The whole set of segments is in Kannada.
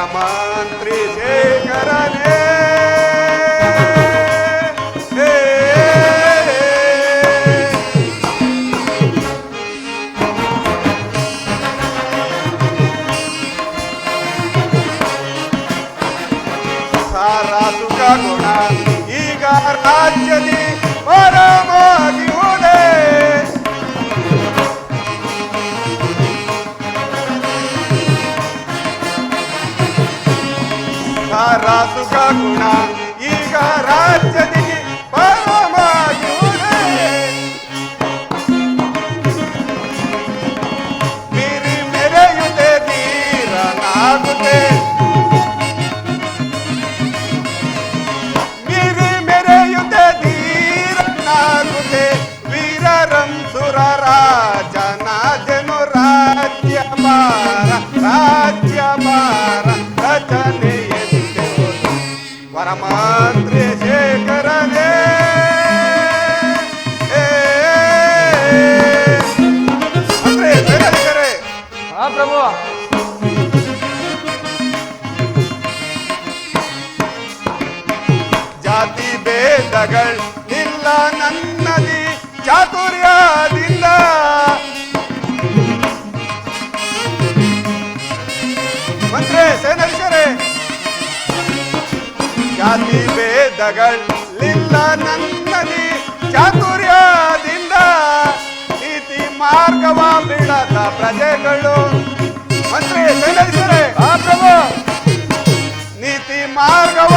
ವರಮಂತ್ರಿ ಶೇಖರನೇ ಸುಖ ಗುಣ ಈಗ ರಾಜ್ಯದಿ ಪರಮಾಗಿರುವುದೇ ಸಾರ ಸುಖ ಗುಣ ಈಗ ರಾಜ್ಯದಿ ಪರಮಾಗಿರುವುದೇ ಮೀರಿ ಮೆರೆಯುತ್ತೆ ಧೀರನಾಗುತ್ತೆ ರಾಜನಾದನು ರಾಜ್ಯಭಾರ ರಚನೆಯೆಂದೆವುದು ವರಮಂತ್ರಿ ಶೇಖರನೇ ಅಂದ್ರೆ ಬೇರೆ ಪ್ರಭು ಜಾತಿ ಭೇದಗಳಿಲ್ಲ ನನ್ನದಿ ಚಾತುರ್ಯದಿಂದ ಮಂತ್ರಿ ಸೇನಾಧೀಶರೇ ಜಾತಿ ಭೇದಗಳಿಲ್ಲ ನನ್ನದಿ ಚಾತುರ್ಯದಿಂದ ನೀತಿ ಮಾರ್ಗವ ಬಿಡದ ಪ್ರಜೆಗಳು ಮಂತ್ರಿ ಸೇನಾಧೀಶರೇ ಪ್ರಭು ನೀತಿ ಮಾರ್ಗವ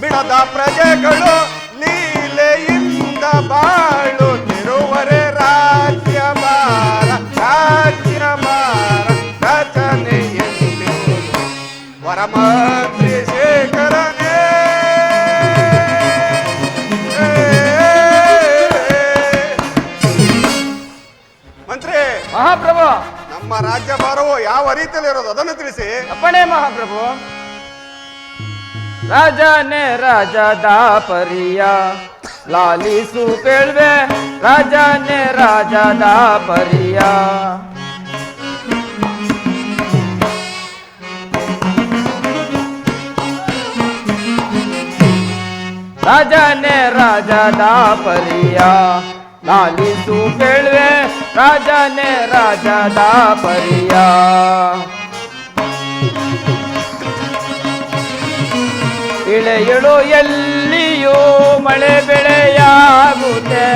ಬಿಡದ ಪ್ರಜೆಗಳು ಲೀಲೆಯಿಂದ ಬಾಳುತ್ತಿರುವರೆ ರಾಜ್ಯಭಾರ ರಚನೆಯೆಂದೆವುದು ವರಮಂತ್ರಿ ಶೇಖರನೇ ಮಂತ್ರಿ ಮಹಾಪ್ರಭು ನಮ್ಮ ರಾಜ್ಯಭಾರವು ಯಾವ ರೀತಿಯಲ್ಲಿ ಇರೋದು ಅದನ್ನು ತಿಳಿಸಿ. ಅಪ್ಪಣೆ ಮಹಾಪ್ರಭು. ರಾಜನೇ ರಾಜದ ಪರಿಯ ಲಾಲಿಸು ಕೇಳ್ವೆ ರಾಜನೇ ರಾಜದ ಪರಿಯ ರಾಜನೇ ರಾಜದ ಪರಿಯ ಲಾಲಿಸು ಕೇಳ್ವೆ ರಾಜನೇ ರಾಜದ ಪರಿಯ ಇಳೆಯಳು ಎಲ್ಲಿಯೂ ಮಳೆ ಬೆಳೆಯಾಗುತ್ತೆ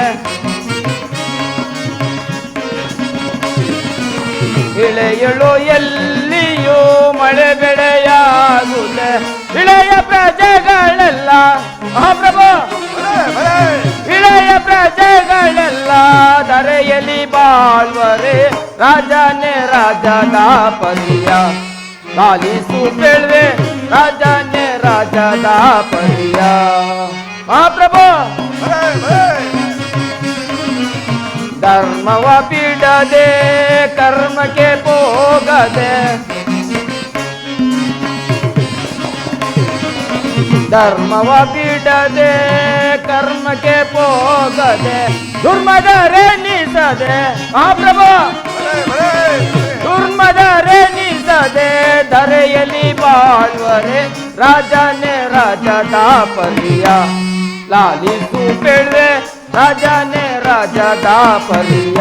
ಇಳೆಯಳು ಎಲ್ಲಿಯೂ ಮಳೆ ಬೆಳೆಯಾಗುತ್ತೆ ಇಳೆಯ ಪ್ರಜೆಗಳೆಲ್ಲ ಮಹಾಪ್ರಭು ಇಳೆಯ ಪ್ರಜೆಗಳೆಲ್ಲ ಧರೆಯಲ್ಲಿ ಬಾಳ್ವರೆ ರಾಜನೇ ರಾಜದ ಪರಿಯ ಲಾಲಿಸು ಕೇಳ್ವೆ ರಾಜನೇ ರಾಜದ ಪರಿಯ ಮಹಾಪ್ರಭು ಧರ್ಮವ ಬಿಡದೆ ಕರ್ಮಕ್ಕೆ ಹೋಗದೆ ಧರ್ಮವ ಬಿಡದೆ ಕರ್ಮಕ್ಕೆ ಹೋಗದೆ ದುರ್ಮದರೆನಿಸದೆ ಮಹಾಪ್ರಭು ದುರ್ಮದರೆನಿಸದೆ ಧರೆಯಲ್ಲಿ ಬಾಳ್ವರೆ ರಾಜನೇ ರಾಜದ ಪರಿಯ ಲಾಲಿಸು ಕೇಳ್ವೆ ರಾಜನೇ ರಾಜದ ಪರಿಯ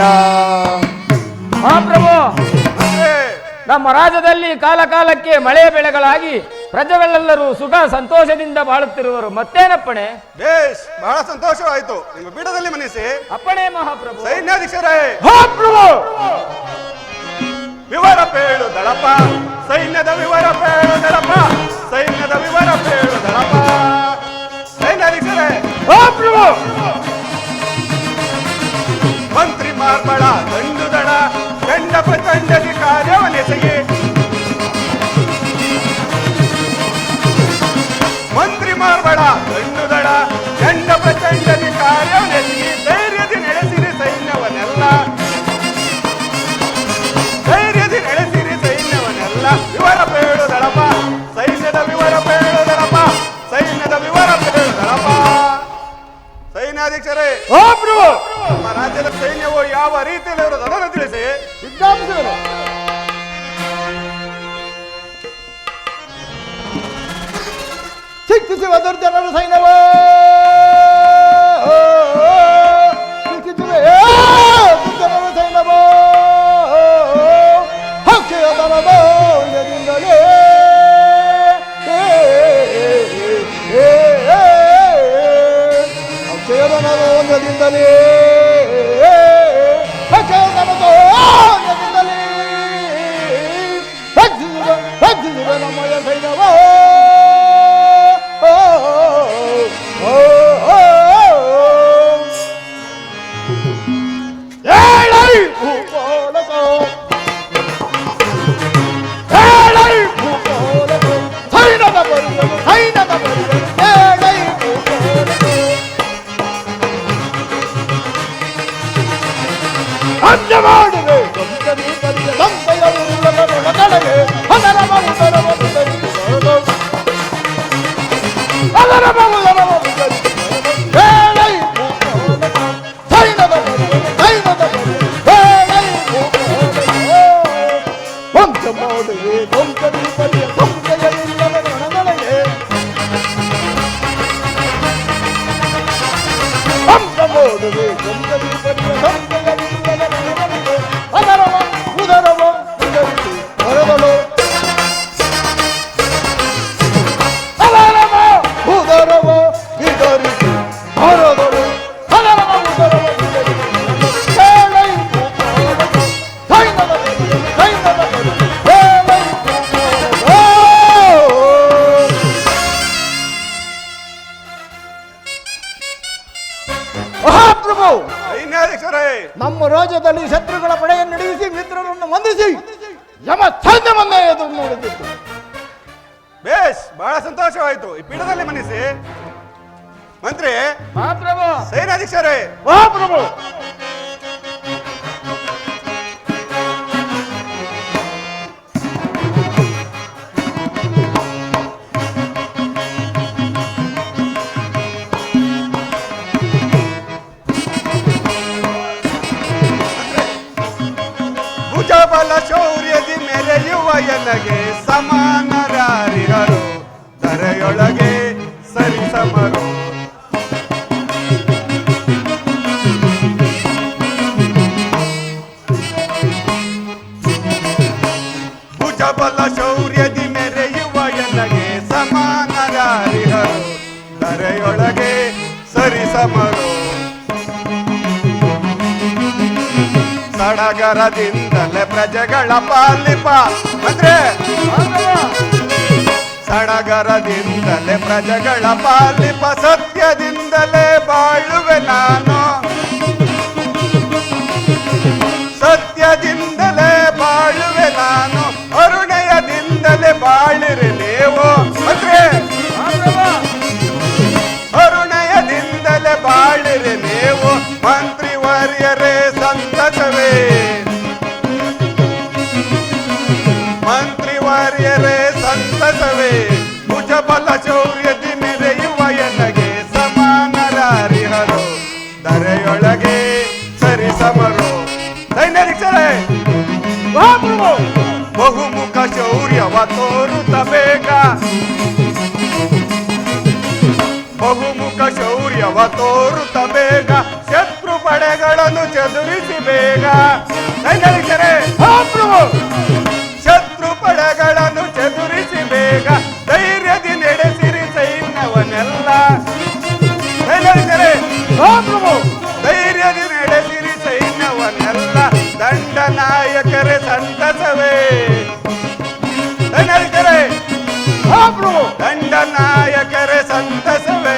ಮಹಾಪ್ರಭು ನಮ್ಮ ರಾಜ್ಯದಲ್ಲಿ ಕಾಲ ಕಾಲಕ್ಕೆ ಮಳೆ ಬೆಳೆಗಳಾಗಿ ಪ್ರಜೆಗಳೆಲ್ಲರೂ ಸುಖ ಸಂತೋಷದಿಂದ ಬಾಳುತ್ತಿರುವರು ಮತ್ತೇನಪ್ಪಣೆ? ಬೇಸ್ ಬಹಳ ಸಂತೋಷವಾಯಿತು. ನಿಮ್ಮ ಪೀಠದಲ್ಲಿ ಮನಿಸಿ. ಅಪ್ಪಣೆ ಮಹಾಪ್ರಭು. ಸೈನ್ಯಾಧೀಶರೇ ಮಹಾಪ್ರಭು ವಿವರ ಪೇಳು ದಳಪ ಸೈನ್ಯದ ವಿವರ ಪೇಳು ದಳಪ ಸೈನ್ಯದ ವಿವರ ಪೇಳು ದಳಪ ಸೈನ್ಯಾಧೀಶರೇ ಮಹಾಪ್ರಭು ಮಂತ್ರಿ ಮಾರ್ಬಳ ದಂಡು ದಳ ಚಂಡ ಪ್ರಚಂಡದಿ ಕಾರ್ಯವನ್ನೆಸೆಯೇ ಮಂತ್ರಿ ಮಾರ್ಬಳ ದಂಡು ದಳ ಚಂಡ ಪ್ರಚಂಡದಿ ಕಾರ್ಯವನ್ನೆಸೆಯೇ ಧೈರ್ಯದಿ ನಡೆಸಿರಿ ಸೈನ್ಯವನ್ನೆಲ್ಲ ಧೈರ್ಯದಿ ನಡೆಸಿರಿ ಸೈನ್ಯವನ್ನೆಲ್ಲ ವಿವರ ಪೇಳು ದಳಪ ಸೈನ್ಯದ ವಿವರ ಪೇಳು ದಳಪ ಸೈನ್ಯದ ವಿವರ ಪೇಳು ದಳಪ ಸೈನ್ಯಾಧೀಶರೇ ನಮ್ಮ ರಾಜ್ಯದ ಸೈನ್ಯವು ಯಾವ ರೀತಿಯಲ್ಲಿ ಇರೋದು ಅದನ್ನು ತಿಳಿಸಿ. ಚಿಕ್ಕಿಸುವ ದುರ್ಜನರು ಸೈನ್ಯವ ಚಿಕ್ಕಿಸುವೆ ದುರ್ಜನರು ಸೈನ್ಯವ ಹಕ್ಕೆಯ ದನದಿಂದಲೇ ಹಕ್ಕೆಯ ದನದಿಂದಲೇ ನಮ್ಮಯ ಸೈನ್ಯವ ಸೈನ್ಯದ ಬರುವುದು ಸೈನ್ಯದ ಬರುವುದು ಅಂತ್ಯ ಮಾಡುವೆ ನಮ್ಮ ರಾಜ್ಯದಲ್ಲಿ ಶತ್ರುಗಳ ಪಡೆಯನ್ನು ನಡೆಸಿ ಮಿತ್ರರನ್ನು ವಂದಿಸಿ ಯಮ ಸೈನ್ಯವನ್ನೇ ಎದುರು ನೋಡುತ್ತಿತ್ತು. ಬೇಸ್, ಬಹಳ ಸಂತೋಷವಾಯಿತು. ಈ ಪೀಠದಲ್ಲಿ ಮನಿಸಿ. ಮಂತ್ರಿ, ಮಹಾಪ್ರಭು, ಸೇನಾಧೀಶರೇ, ಮಹಾಪ್ರಭು, ಭುಜಬಲ ಶೌರ್ಯದಿ ಮೆರೆಯುವ ಎನಗೆ ಸಮಾನರಾರಿಹರು, ಧರೆಯೊಳಗೆ ಸರಿಸಮರು. ಭುಜಬಲ ಶೌರ್ಯದಿ ಮೆರೆಯುವ ಎನಗೆ ಸಮಾನರಾರಿಹರು, ಧರೆಯೊಳಗೆ ಸರಿಸಮರು. ಸಡಗರದಿಂದಲೇ ಪ್ರಜೆಗಳ ಪಾಲಿಪ ಅಂದ್ರೆ ಸಡಗರದಿಂದಲೇ ಪ್ರಜೆಗಳ ಪಾಲಿಪ, ಸತ್ಯದಿಂದಲೇ ಬಾಳುವೆ ನಾನು, ಸತ್ಯದಿಂದಲೇ ಬಾಳುವೆ ನಾನು, ಅರುಣಯದಿಂದಲೇ ಬಾಳಿರಿ ನೀವು ಅಂದ್ರೆ ಅರುಣಯದಿಂದಲೇ ಬಾಳಿರಿ ನೀವು. ಮಂತ್ರಿವರ್ಯರೇ ಸಂತಸವೇ, ಮಂತ್ರಿವರ್ಯರೇ ಸಂತಸವೇ, ಭುಜಬಲ ಶೌರ್ಯದಿ ಮೆರೆಯುವ ಎನಗೆ ಸಮಾನರಾರಿಹರು, ಧರೆಯೊಳಗೆ ಸರಿಸಮರು. ಸೈನ್ಯಾಧೀಶರೇ, ಬಹುಮುಖ ಶೌರ್ಯವ ತೋರುತ್ತ ಬೇಗ, ಬಹುಮುಖ ಶೌರ್ಯವ ತೋರುತ್ತ ಬೇಗ, ಶತ್ರು ಪಡೆಗಳನ್ನು ಚದುರಿಸಿ ಬೇಗ. ಸೈನ್ಯಾಧೀಶರೇ, ಶತ್ರು ಪಡೆಗಳನ್ನು ಚದುರಿಸಿ ಬೇಗ, ಧೈರ್ಯದಿ ನಡೆಸಿರಿ ಸೈನ್ಯವನ್ನೆಲ್ಲ. ಸೈನ್ಯಾಧೀಶರೇ, ಧೈರ್ಯದಿ ನಡೆಸಿರಿ ಸೈನ್ಯವನ್ನೆಲ್ಲ, ದಂಡನಾಯಕರೇ ಸಂತಸವೇ. ಸೈನ್ಯಾಧೀಶರೇ, ದಂಡನಾಯಕರೇ ಸಂತಸವೇ,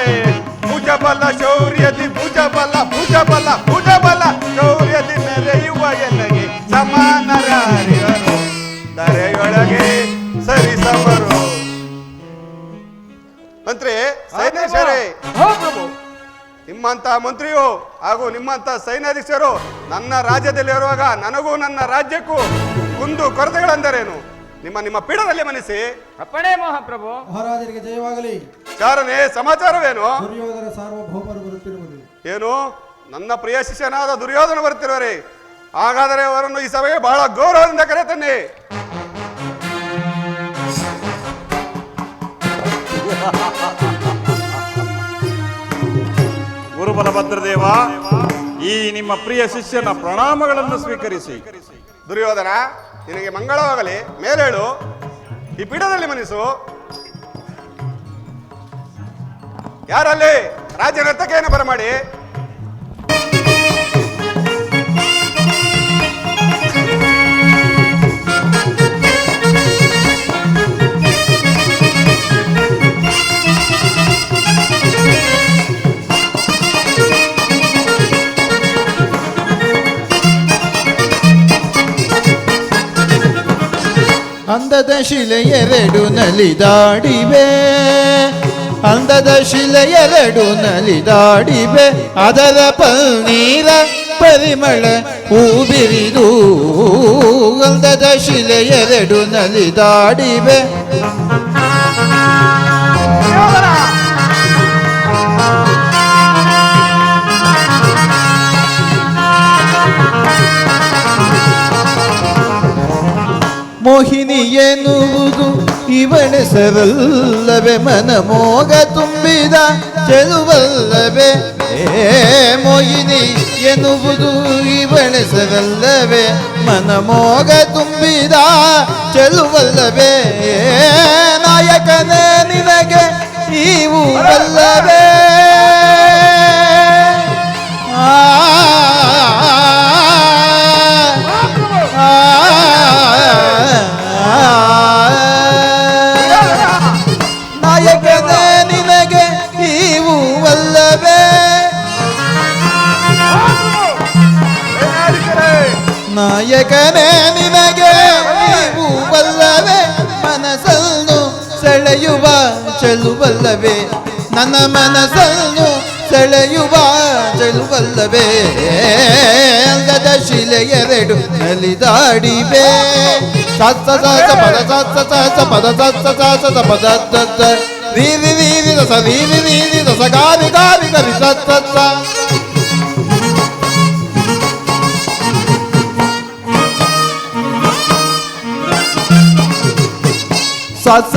ಭುಜಬಲ ಶೌರ್ಯದಿ ಭುಜಬಲ ಭುಜಬಲ ಭುಜಬಲ ಶೌರ್ಯದಿ ಮೆರೆಯುವ ಎನಗೆ ಸಮಾನರಾರಿಹರು, ಧರೆಯೊಳಗೆ ಸರಿಸಮರು. ಮಂತ್ರಿ, ಸೈನ್ಯಾಧೀಶರೇ, ನಿಮ್ಮಂತ ಮಂತ್ರಿಯು ಹಾಗೂ ನಿಮ್ಮಂತ ಸೈನ್ಯಾಧೀಶರು ನನ್ನ ರಾಜ್ಯದಲ್ಲಿ ಇರುವಾಗ ನನಗೂ ನನ್ನ ರಾಜ್ಯಕ್ಕೂ ಕುಂದು ಕೊರತೆಗಳೆಂದರೇನು? ನಿಮ್ಮ ನಿಮ್ಮ ಪೀಠದಲ್ಲಿ ಮನಿಸಿ. ಅಪ್ಪಣೆ ಮಹಾಪ್ರಭು. ಮಹಾರಾಜರಿಗೆ ಜಯವಾಗಲಿ. ಚಾರನೆ, ಸಮಾಚಾರವೇನು? ದುರ್ಯೋಧನ ಸಾರ್ವಭೌಮರು ಬರುತ್ತಿರುವುದು. ಏನು? ನನ್ನ ಪ್ರಿಯ ಶಿಷ್ಯನಾದ ದುರ್ಯೋಧನ ಬರುತ್ತಿರುವರೆ? ಹಾಗಾದರೆ ಅವರನ್ನು ಈ ಸಭೆಗೆ ಬಹಳ ಗೌರವದಿಂದ ಕರೆತನ್ನಿ. ಬಲಭದ್ರದೇವ, ಈ ನಿಮ್ಮ ಪ್ರಿಯ ಶಿಷ್ಯನ ಪ್ರಣಾಮಗಳನ್ನು ಸ್ವೀಕರಿಸಿ. ದುರ್ಯೋಧನ, ನಿನಗೆ ಮಂಗಳವಾಗಲಿ. ಮೇಲೇಳು, ಈ ಪೀಠದಲ್ಲಿ ಮನಿಸು. ಯಾರಲ್ಲಿ ರಾಜ ನರ್ತಕೆಯನ್ನು ಬರಮಾಡಿ. ಅಂದದ ಶಿಲೆಯೆರಡು ನಲಿದಾಡಿವೆ, ಅಂದದ ಶಿಲೆಯೆರಡು ನಲಿದಾಡಿವೆ, ಅದರ ಪನ್ನೀರ ಪರಿಮಳ ಹೂಬಿರಿದು. ಅಂದದ ಶಿಲೆಯೆರಡು ನಲಿದಾಡಿವೆ. ಮೋಹಿನಿ ಎನ್ನುವುದು ಇವಳೆಸರಲ್ಲವೇ, ಮನಮೋಗ ತುಂಬಿದ ಚೆಲುವಲ್ಲವೇ. ಮೋಹಿನಿ ಎನ್ನುವುದು ಇವಳೆಸರಲ್ಲವೇ, ಮನಮೋಗ ತುಂಬಿದ ಚೆಲುವಲ್ಲವೇ. ನಾಯಕನೇ ನಿನಗೆ ಇವು ಅಲ್ಲವೇ. ನಾಯಕನೇ ನಿನಗೆ ಇವು ಅಲ್ಲವೇ, ನಾಯಕನೇ ನಿನಗೆ ಇವು ಅಲ್ಲವೇ. ಮನಸ್ಸನ್ನು ಸೆಳೆಯುವ ಚೆಲುವಲ್ಲವೇ, ನನ್ನ ಮನಸ್ಸನ್ನು ಸೆಳೆಯುವ ಚೆಲುವಲ್ಲವೇ. ಅಂಗದ ಶಿಲೆಯೆರಡು ನಲಿದಾಡಿವೆ. ಸತ್ಸ ಸಸ ಪದ ಸತ್ಸ ಸಸ ಪದ ಸತ್ಸ ಸಸ ಪದ ಸತ್ಸ ರೀರಿ ರೀರಿ ರಸ ರೀರಿ ರೀರಿ ರಸ ಗಾರಿ ಗಾರಿ ಗರಿ ಸತ್ಸ. ಸತ್ಸ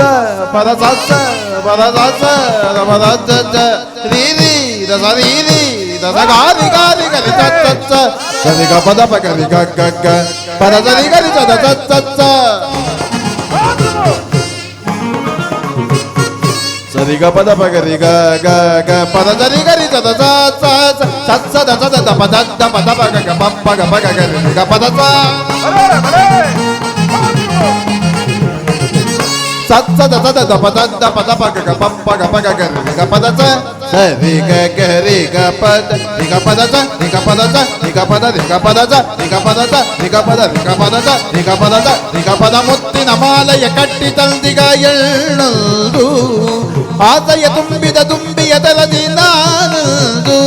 ಪದ ಸತ್ಸ ಪದ ಸತ್ಸ ಪದ ಸತ್ಸ ರೀರಿ ರಸ ರೀರಿ ರಸ ಗಾರಿ ಗಾರಿ ಗರಿ ಸತ್ಸ. ಸರಿ ಗ ಪದ ಪ ಗರಿ ಗ ಗ ಗ ಪದ ಸರಿ ಗರಿ ಸದ ಸತ್ಸ. ಸರಿ ಗ ಪದ ಪ ಗರಿ ಗ ಗ ಗ ಪದ ಸರಿ ಗರಿ ಸದ ಸತ್ಸ ದ ಸದ ದ ಪದ ದ ಪದ ಪ ಗ ಗ ಪ ಗ ಪ ಗ ಗರಿ ಗ ಪದ ಸ. ಸತ್ಸದ ಸದ ಪದ ದ ಪದ ಪ ಗ ಗ ಪ ಗ ಪ ಗ ಗರಿ ಗ ಪದ ಸ. ಸರಿ ಗ ಗರಿ ಗ ಪದ ರಿ ಗ ಪದ ಸ ರಿ ಗ ಪದ ಸ ರಿ ಗ ಪದ ರಿ ಗ ಪದ ಸ ರಿ ಗ ಪದ ಸ ರಿ ಗ ಪದ ರಿ ಗ ಪದ ಸ ರಿ ಗ ಪದ ಸ ರಿ ಗ ಪದ. ಮುತ್ತಿನ ಮಾಲೆಯ ಕಟ್ಟಿ ತಂದಿಗ ಎಳ್ಳುವುದು, ಆಸೆಯ ತುಂಬಿದ ತುಂಬಿಯ ತಲದಿ ನಾನುದು.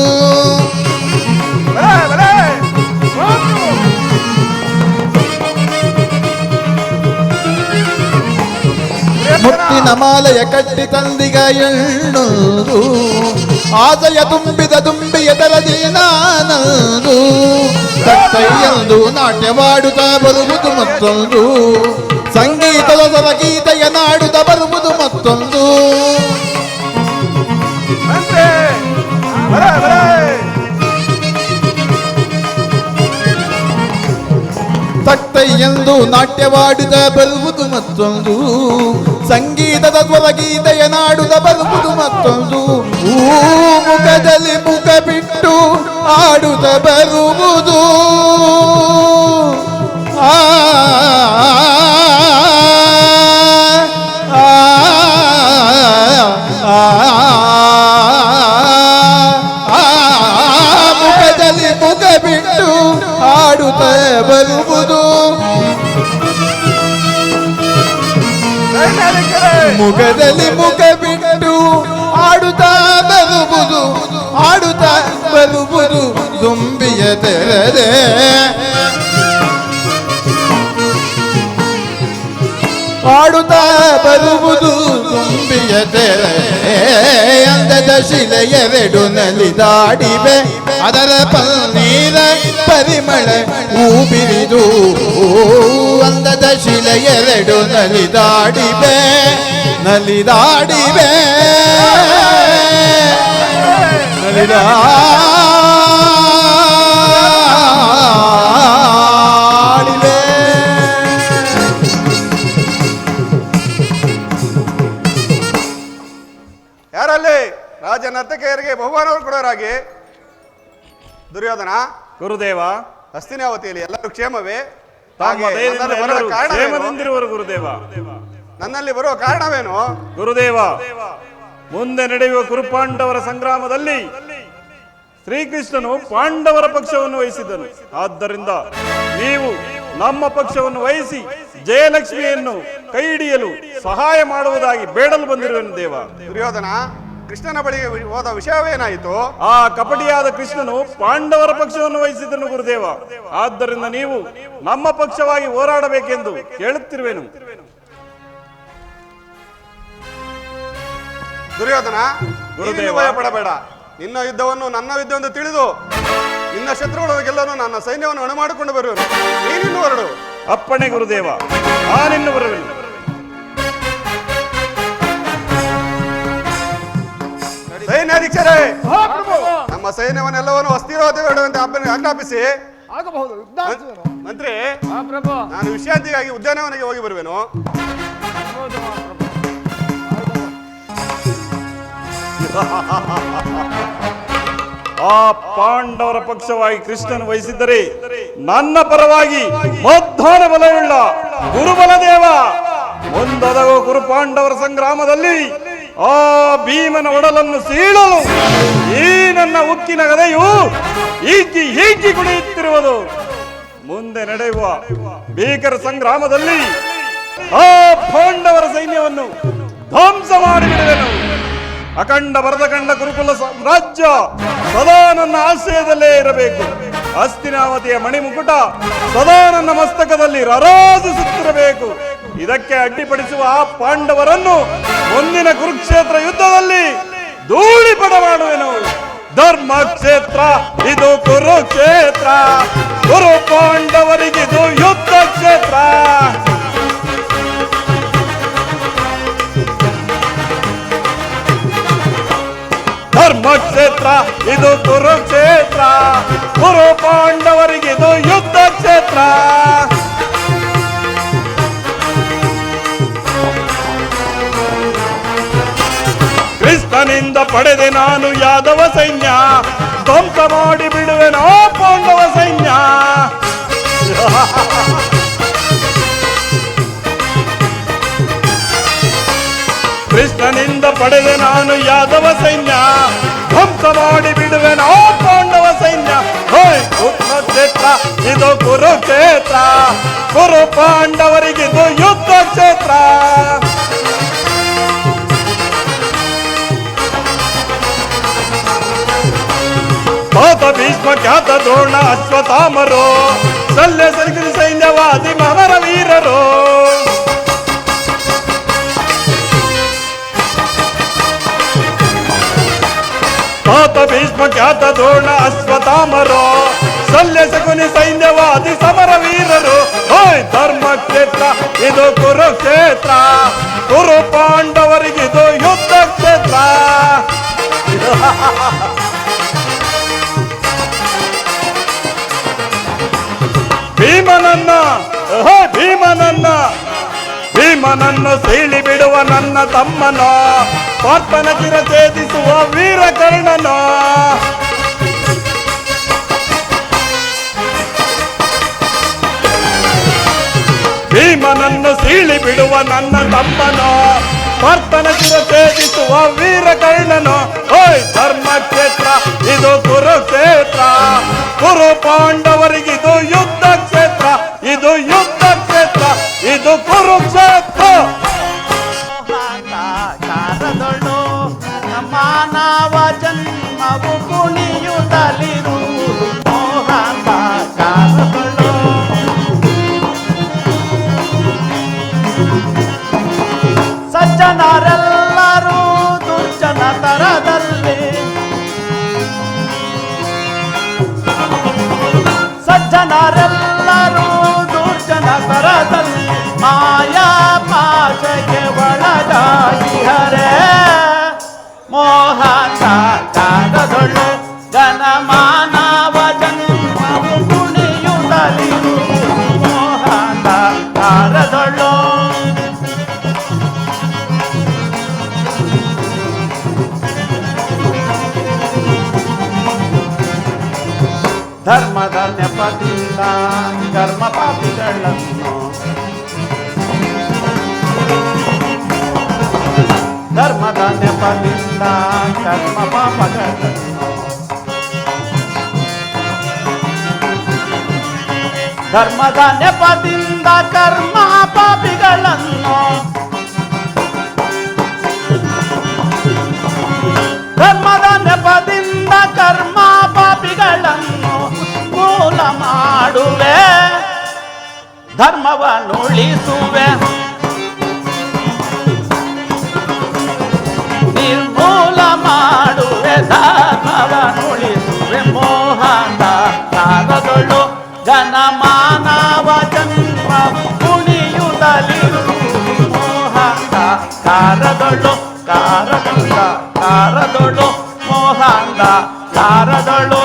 ಮುತ್ತಿನ ಮಾಲೆಯ ಕಟ್ಟಿ ತಂದಿಗ ಎಳ್ಳುವುದು, ಆಸೆಯ ತುಂಬಿದ ತುಂಬಿಯ ತಲದಿ ನಾನದು. ಕತ್ತೈಯೊಂದು ನಾಟ್ಯವಾಡುತ್ತ ಬರುವುದು ಮತ್ತೊಂದು, ಸಂಗೀತದ ಸ್ವರಗೀತೆಯ ನಾಡುತ್ತ ಬರುವುದು ಮತ್ತೊಂದು. ತಕ್ತೈಯೆಂದು ನಾಟ್ಯವಾಡುತ್ತ ಬರುವುದು ಮತ್ತೊಂದು, ಸಂಗೀತದ ಸ್ವರಗೀತೆಯ ನಾಡುತ್ತ ಬರುವುದು ಮತ್ತೊಂದು. ಮುಖದಲ್ಲಿ ಮುಖ ಬಿಟ್ಟು ಆಡುತ್ತ ಬರುವುದು, ಮುಖದಲ್ಲಿ ಮುಖ ಬಿಟ್ಟು ಆಡುತ್ತ ಬರುವುದು. ಮುಖದಲ್ಲಿ ಮುಖ ಬಿಟ್ಟು ಆಡುತ್ತಾ ಬರುವುದು, ಆಡುತ್ತಾ ಬರುವುದು ದುಂಬಿಯ ತೆರೆದೆ. ಆಡುತ್ತಾ ಬರುವುದು ದುಂಬಿಯ ತೆರೆ. ಅಂದದ ಶಿಲೆಯೆರಡು ನಲಿದಾಡಿವೆ, ಅದರ ಪನ್ನೀರ ಪರಿಮಳ ಹೂಬಿರಿದು. ಅಂದದ ಶಿಲೆಯೆರಡು ನಲಿದಾಡಿವೆ, ನಲಿದಾಡಿವೆ, ನೀರಾಳಿವೆ ಯಾರಲ್ಲಿ ರಾಜ ನರ್ತಕಿಯರಿಗೆ ಬಹುಮಾನವನ್ನು ಕೊಡೋರಾಗಿ? ದುರ್ಯೋಧನ, ಗುರುದೇವ, ಹಸ್ತಿನಾವತಿಯಲ್ಲಿ ಎಲ್ಲರೂ ಕ್ಷೇಮವೇ? ತಮ್ಮ ಹಾಗೆ ದಯದಿಂದ ನನ್ನಲ್ಲಿ ಬರುವ ಎಲ್ಲರೂ ಕಾರಣವೇನು? ಕ್ಷೇಮದಿಂದಿರುವರು ಗುರುದೇವ. ನನ್ನಲ್ಲಿ ಬರುವ ಕಾರಣವೇನು? ಗುರುದೇವ, ಮುಂದೆ ನಡೆಯುವ ಕುರುಪಾಂಡವರ ಸಂಗ್ರಾಮದಲ್ಲಿ ಶ್ರೀಕೃಷ್ಣನು ಪಾಂಡವರ ಪಕ್ಷವನ್ನು ವಹಿಸಿದ್ದನು. ಆದ್ದರಿಂದ ನೀವು ನಮ್ಮ ಪಕ್ಷವನ್ನು ವಹಿಸಿ ಜಯಲಕ್ಷ್ಮಿಯನ್ನು ಕೈ ಹಿಡಿಯಲು ಸಹಾಯ ಮಾಡುವುದಾಗಿ ಬೇಡಲು ಬಂದಿರುವೆನು ದೇವ. ದುರ್ಯೋಧನ, ಕೃಷ್ಣನ ಬಳಿಗೆ ಹೋದ ವಿಷಯವೇನಾಯಿತು? ಆ ಕಪಟಿಯಾದ ಕೃಷ್ಣನು ಪಾಂಡವರ ಪಕ್ಷವನ್ನು ವಹಿಸಿದ್ದನು ಗುರುದೇವ. ಆದ್ದರಿಂದ ನೀವು ನಮ್ಮ ಪಕ್ಷವಾಗಿ ಹೋರಾಡಬೇಕೆಂದು ಕೇಳುತ್ತಿರುವೆನು. ದುರ್ಯೋಧನ, ಗುರುದೇವ. ನೀನು ಭಯಪಡಬೇಡ. ನಿನ್ನ ಯುದ್ಧವನ್ನು ನನ್ನ ಯುದ್ಧವೆಂದು ತಿಳಿದು ನಿನ್ನ ಶತ್ರುಗಳನ್ನು ಗೆಲ್ಲಲು ನನ್ನ ಸೈನ್ಯವನ್ನು ಅಣು ಮಾಡಿಕೊಂಡು ಬರುವೆನು. ನೀನಿನ್ನು ಹೊರಡು. ಅಪ್ಪಣೆ ಗುರುದೇವ, ನಾನಿನ್ನು ಬರುವೆನು. ಸೈನ್ಯಾಧೀಕ್ಷರೇ, ನಮ್ಮ ಸೈನ್ಯವನ್ನೆಲ್ಲವನ್ನು ಅಸ್ಥಿರವಾದಗೊಳ್ಳುವಂತೆ ಆಜ್ಞಾಪಿಸಿ. ಆಗಬಹುದು. ಮಂತ್ರಿ, ಪ್ರಭು. ನಾನು ವಿಶ್ರಾಂತಿಗಾಗಿ ಉದ್ಯಾನವನಕ್ಕೆ ಹೋಗಿ ಬರುವೆನು. ಆ ಪಾಂಡವರ ಪಕ್ಷವಾಗಿ ಕೃಷ್ಣನು ವಹಿಸಿದ್ದರೆ ನನ್ನ ಪರವಾಗಿ ಮಧ್ಯಾಹ್ನ ಬಲವುಳ್ಳ ಗುರುಬಲದೇವ ಮುಂದೊದಗುವ ಗುರು ಪಾಂಡವರ ಸಂಗ್ರಾಮದಲ್ಲಿ ಆ ಭೀಮನ ಒಡಲನ್ನು ಸೀಳಲು ಈ ನನ್ನ ಉಕ್ಕಿನ ಗದೆಯು ಹೀಗಿ ಹೀಗಿ ಕುಣಿಯುತ್ತಿರುವುದು. ಮುಂದೆ ನಡೆಯುವ ಭೀಕರ ಸಂಗ್ರಾಮದಲ್ಲಿ ಆ ಪಾಂಡವರ ಸೈನ್ಯವನ್ನು ಧ್ವಂಸ ಮಾಡಿಬಿಡುವೆನು. ಅಖಂಡ ಭರತಖಂಡ ಗುರುಕುಲ ಸಾಮ್ರಾಜ್ಯ ಸದಾ ನನ್ನ ಆಶ್ರಯದಲ್ಲೇ ಇರಬೇಕು. ಹಸ್ತಿನಾವತಿಯ ಮಣಿಮುಕುಟ ಸದಾ ನನ್ನ ಮಸ್ತಕದಲ್ಲಿ ರಾರಾಜಿಸುತ್ತಿರಬೇಕು. ಇದಕ್ಕೆ ಅಡ್ಡಿಪಡಿಸುವ ಆ ಪಾಂಡವರನ್ನು ಮುಂದಿನ ಕುರುಕ್ಷೇತ್ರ ಯುದ್ಧದಲ್ಲಿ ಧೂಳಿಪಟ ಮಾಡುವೆನು. ಧರ್ಮ ಕ್ಷೇತ್ರ ಇದು ಕುರುಕ್ಷೇತ್ರ, ಗುರು ಪಾಂಡವರಿಗಿದು ಯುದ್ಧ ಕ್ಷೇತ್ರ. ಧರ್ಮಕ್ಷೇತ್ರ ಇದು ಕುರುಕ್ಷೇತ್ರ, ಗುರು ಪಾಂಡವರಿಗಿದು ಯುದ್ಧ ಕ್ಷೇತ್ರ. ಕೃಷ್ಣನಿಂದ ಪಡೆದೆ ನಾನು ಯಾದವ ಸೈನ್ಯ, ಧ್ವಂಸ ಮಾಡಿ ಬಿಡುವೆನೋ ಪಾಂಡವ ಸೈನ್ಯ. ಕೃಷ್ಣನಿಂದ ಪಡೆದೆ ನಾನು ಯಾದವ ಸೈನ್ಯ, ಧ್ವಂಸ ಮಾಡಿ ಬಿಡುವೆನೋ ಪಾಂಡವ ಸೈನ್ಯ. ಕುರುಕ್ಷೇತ್ರ ಇದು ಕುರುಕ್ಷೇತ್ರ, ಕುರು ಪಾಂಡವರಿಗಿದು ಯುದ್ಧ ಕ್ಷೇತ್ರ. ಪಾತ ಭೀಷ್ಮ ಖ್ಯಾತ ದ್ರೋಣ ಅಶ್ವತ್ಥಾಮರು, ಶಲ್ಯ ಸರಿಗಿರಿ ಸೈನ್ಯವಾದಿ ಮಮರ ವೀರರು. ಪಾತ ಭೀಷ್ಮ ಖ್ಯಾತ ದ್ರೋಣ ಅಶ್ವತ್ಥಾಮರು, ಶಲ್ಯ ಶಕುನಿ ಸೈನ್ಯವಾದಿ ಸಮರ ವೀರರು. ಧರ್ಮಕ್ಷೇತ್ರ ಇದು ಕುರುಕ್ಷೇತ್ರ, ಕುರು ಪಾಂಡವರಿಗಿದು ಯುದ್ಧ ಕ್ಷೇತ್ರ. ಭೀಮನನ್ನು ಸೀಳಿ ಬಿಡುವ ನನ್ನ ತಮ್ಮನೋ, ಪಾರ್ಥನ ಚಿರ ಛೇದಿಸುವ ವೀರ ಕರ್ಣನೋ. ಭೀಮನನ್ನು ಸೀಳಿ ಬಿಡುವ ನನ್ನ ತಮ್ಮನೋ, ಪಾರ್ಥನ ಚಿರ ಛೇದಿಸುವ ವೀರ ಕರ್ಣನೋ. ಧರ್ಮಕ್ಷೇತ್ರ ಇದು ಕುರುಕ್ಷೇತ್ರ, ಕುರು ಪಾಂಡವರಿಗಿದು ಯುದ್ಧ ಕ್ಷೇತ್ರ. ಇದು ಯುದ್ಧ ಕ್ಷೇತ್ರ, ಇದು ಕುರುಕ್ಷೇತ್ರ. ಕಾರದೊಳು ಮಾನವ ಜನ್ಮವು ಕುಣಿಯುತ್ತಲಿರುವುದು ಮೋಹಾಂತಕಾರದೊಳು. ಸಜ್ಜನರೆಲ್ಲರೂ ದುರ್ಜನ ತರದಲ್ಲಿ, ಸಜ್ಜನರೆಲ್ಲರೂ ದುರ್ಜನ ತರದಲ್ಲಿ ಮಾಯಾ ಪಾಶಕ್ಕೆ ಒಳಗಾಗಿ ಹರೇ ಮೋಹಾಂತಕಾರದೊಳು. ಧರ್ಮದ ನೆಪದಿಂದ ಕರ್ಮ ಪಾಪಿಗಳನ್ನು ಧರ್ಮದ ನೆಪದಿಂದ ಕರ್ಮ ಪಾಪಗಳನ್ನು ಧರ್ಮದ ನೆಪದಿಂದ ಕರ್ಮ ಪಾಪಿಗಳನ್ನು ಧರ್ಮದ ನೆಪದಿಂದ ಕರ್ಮ ಪಾಪಿಗಳನ್ನು ಮೂಲ ಮಾಡುವೆ ಧರ್ಮವನ್ನುಳಿಸುವೆ ನಿರ್ಮೂಲ ಮಾಡುವೆ ಧರ್ಮವನ್ನುಳಿಸುವೆ ಮೋಹದ ಕಾಲದೊಳು ಜನಮಾನವ ಜನ್ಮ ಕುಣಿಯುತ್ತಲಿರು ಮೋಹದ ಕಾರದೊಳು ಕಾರದೊಳು ಮೋಹದ ಕಾರದೊಳು.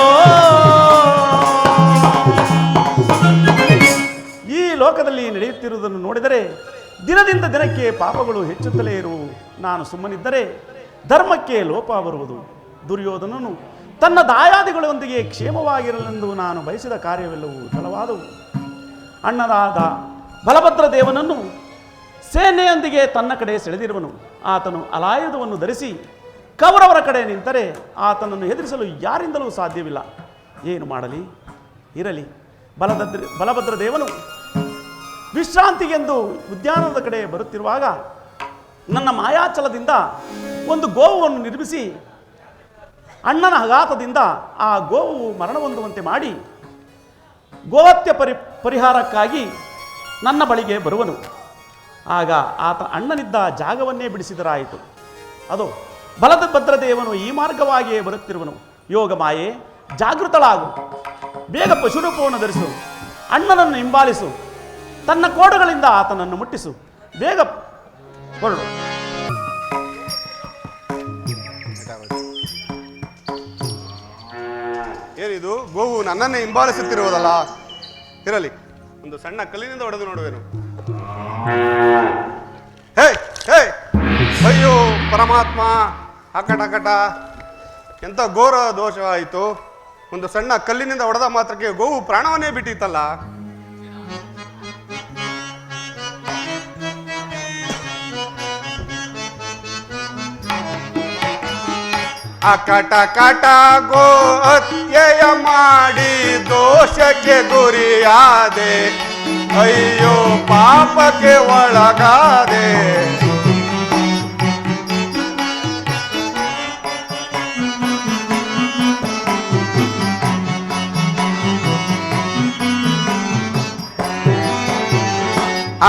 ಈ ಲೋಕದಲ್ಲಿ ನಡೆಯುತ್ತಿರುವುದನ್ನು ನೋಡಿದರೆ ದಿನದಿಂದ ದಿನಕ್ಕೆ ಪಾಪಗಳು ಹೆಚ್ಚುತ್ತಲೇ ಇರುವು. ನಾನು ಸುಮ್ಮನಿದ್ದರೆ ಧರ್ಮಕ್ಕೆ ಲೋಪ ಬರುವುದು. ದುರ್ಯೋಧನನು ತನ್ನ ದಾಯಾದಿಗಳೊಂದಿಗೆ ಕ್ಷೇಮವಾಗಿರಲೆಂದು ನಾನು ಬಯಸಿದ ಕಾರ್ಯವೆಲ್ಲವೂ ಫಲವಾದವು. ಅಣ್ಣನಾದ ಬಲಭದ್ರ ದೇವನನ್ನು ಸೇನೆಯೊಂದಿಗೆ ತನ್ನ ಕಡೆ ಸೆಳೆದಿರುವನು. ಆತನು ಅಲಾಯುಧವನ್ನು ಧರಿಸಿ ಕೌರವರ ಕಡೆ ನಿಂತರೆ ಆತನನ್ನು ಎದುರಿಸಲು ಯಾರಿಂದಲೂ ಸಾಧ್ಯವಿಲ್ಲ. ಏನು ಮಾಡಲಿ? ಇರಲಿ. ಬಲಭದ್ರ ದೇವನು ವಿಶ್ರಾಂತಿಗೆಂದು ಉದ್ಯಾನದ ಕಡೆ ಬರುತ್ತಿರುವಾಗ ನನ್ನ ಮಾಯಾಚಲದಿಂದ ಒಂದು ಗೋವನ್ನು ನಿರ್ಮಿಸಿ ಅಣ್ಣನ ಆಘಾತದಿಂದ ಆ ಗೋವು ಮರಣ ಹೊಂದುವಂತೆ ಮಾಡಿ ಗೋಹತ್ಯೆ ಪರಿಹಾರಕ್ಕಾಗಿ ನನ್ನ ಬಳಿಗೆ ಬರುವನು. ಆಗ ಆತ ಅಣ್ಣನಿದ್ದ ಜಾಗವನ್ನೇ ಬಿಡಿಸಿದರಾಯಿತು. ಅದು ಬಲಭದ್ರದೇವನು ಈ ಮಾರ್ಗವಾಗಿಯೇ ಬರುತ್ತಿರುವನು. ಯೋಗ ಮಾಯೆ, ಜಾಗೃತಳಾಗು, ಬೇಗ ಪಶುರೂಪವನ್ನು ಧರಿಸು, ಅಣ್ಣನನ್ನು ಹಿಂಬಾಲಿಸು, ತನ್ನ ಕೋಡುಗಳಿಂದ ಆತನನ್ನು ಮುಟ್ಟಿಸು, ಬೇಗ ಹೊರಡು. ಏನಿದು? ಗೋವು ನನ್ನನ್ನೇ ಹಿಂಬಾಲಿಸುತ್ತಿರುವುದಲ್ಲ. ಇರಲಿ, ಒಂದು ಸಣ್ಣ ಕಲ್ಲಿನಿಂದ ಹೊಡೆದು ನೋಡುವೆನು. ಹೇ ಹೇ, ಅಯ್ಯೋ ಪರಮಾತ್ಮ, ಅಕಟ ಎಂತ ಘೋರ ದೋಷವಾಯಿತು. ಒಂದು ಸಣ್ಣ ಕಲ್ಲಿನಿಂದ ಹೊಡೆದ ಮಾತ್ರಕ್ಕೆ ಗೋವು ಪ್ರಾಣವನ್ನೇ ಬಿಟ್ಟಿತ್ತಲ್ಲ. ಅಕಟ ಗೋ ಹತ್ಯೆಯ ಮಾಡಿ ದೋಷಕ್ಕೆ ಗುರಿಯಾದೆ, ಅಯ್ಯೋ ಪಾಪಕ್ಕೆ ಒಳಗಾದೆ.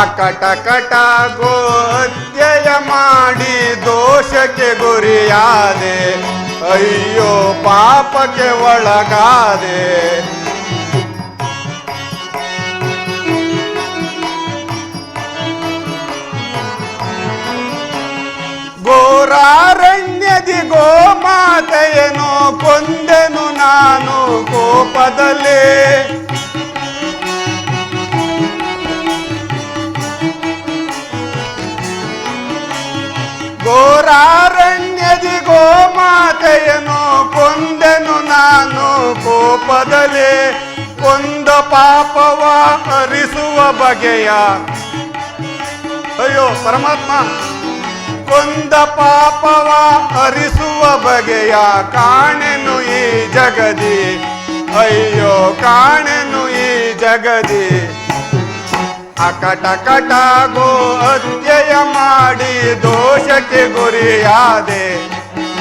ಅಕಟ ಗೋ ಹತ್ಯೆಯ ಮಾಡಿ ದೋಷಕ್ಕೆ ಗುರಿಯಾದೆ, ಅಯ್ಯೋ ಪಾಪಕ್ಕೆ ಒಳಗಾದೆ. ಘೋರಾರಣ್ಯದಿ ಗೋಮಾತೆಯನ್ನು ಕೊಂದೆನು ನಾನು ಕೋಪದಲ್ಲೇ. ಘೋರಾರಣ್ಯದಿ ಗೋಮಾತೆಯನ್ನು ಕೊಂದೆನು ನಾನು ಕೋಪದಲ್ಲೇ. ಕೊಂದ ಪಾಪವ ಹರಿಸುವ ಬಗೆಯ, ಅಯ್ಯೋ ಪರಮಾತ್ಮ, ಕೊಂದ ಪಾಪವ ಹರಿಸುವ ಬಗೆಯ ಕಾಣೆನು ಈ ಜಗದಿ, ಅಯ್ಯೋ ಕಾಣೆನು ಈ ಜಗದಿ. ಅಕಟ ಗೋ ಹತ್ಯೆಯ ಮಾಡಿ ದೋಷಕ್ಕೆ ಗುರಿಯಾದೆ,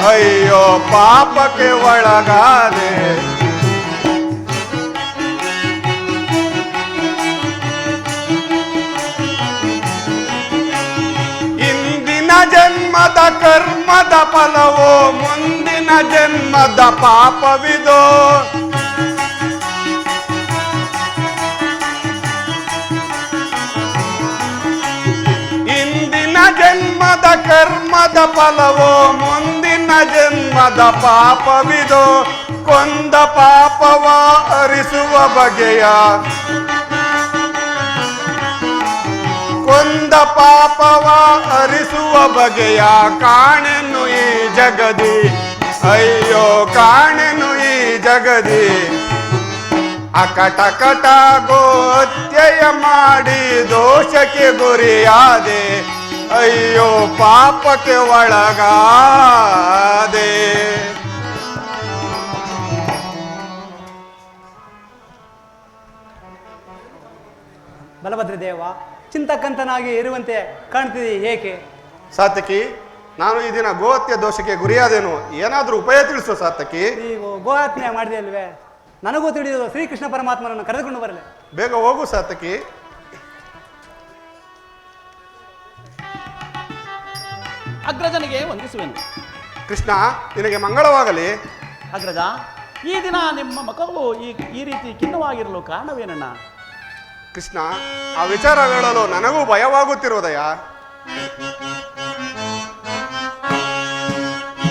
ಅಯ್ಯೋ ಪಾಪಕ್ಕೆ ಒಳಗಾದೆ. ಇಂದಿನ ಜನ್ಮದ ಕರ್ಮದ ಫಲವೋ ಮುಂದಿನ ಜನ್ಮದ ಪಾಪವಿದೋ. ಜನ್ಮದ ಕರ್ಮದ ಫಲವೋ ಮುಂದಿನ ಜನ್ಮದ ಪಾಪವಿದೋ. ಕೊಂದ ಪಾಪವ ಹರಿಸುವ ಬಗೆಯ, ಕೊಂದ ಪಾಪವ ಹರಿಸುವ ಬಗೆಯ ಕಾಣೆನು ಈ ಜಗದಿ, ಅಯ್ಯೋ ಕಾಣೆನು ಈ ಜಗದಿ. ಅಕಟಕಟ ಗೋತ್ಯಯ ಮಾಡಿ ದೋಷಕ್ಕೆ ಗುರಿಯಾದೆ, ಅಯ್ಯೋ ಪಾಪಕ್ಕೆ ಒಳಗಾದೆ. ಬಲಭದ್ರ ದೇವ, ಚಿಂತಕಂತನಾಗಿ ಇರುವಂತೆ ಕಾಣ್ತಿದೆ ಏಕೆ? ಸಾತಕಿ, ನಾನು ಈ ದಿನ ಗೋಹತ್ಯೆ ದೋಷಕ್ಕೆ ಗುರಿಯಾದೇನು, ಏನಾದರೂ ಉಪಾಯ ತಿಳಿಸು ಸಾತಕಿ. ನೀವು ಗೋಹತ್ಯೆ ಮಾಡಿದೆ ಅಲ್ವೇ? ನನಗೂ ತಿಳಿದು ಶ್ರೀಕೃಷ್ಣ ಪರಮಾತ್ಮನನ್ನು ಕರೆದುಕೊಂಡು ಬರಲಿ. ಬೇಗ ಹೋಗು ಸಾತಕಿ. ಅಗ್ರಜನಿಗೆ ವಂದಿಸುವೆನು. ಕೃಷ್ಣ, ನಿನಗೆ ಮಂಗಳವಾಗಲಿ. ಅಗ್ರಜ, ಈ ದಿನ ನಿಮ್ಮ ಮುಖವು ಈ ರೀತಿ ಖಿನ್ನವಾಗಿರಲು ಕಾರಣವೇನಣ್ಣ? ಕೃಷ್ಣ, ಆ ವಿಚಾರ ಹೇಳಲು ನನಗೂ ಭಯವಾಗುತ್ತಿರುವುದಯ್ಯ.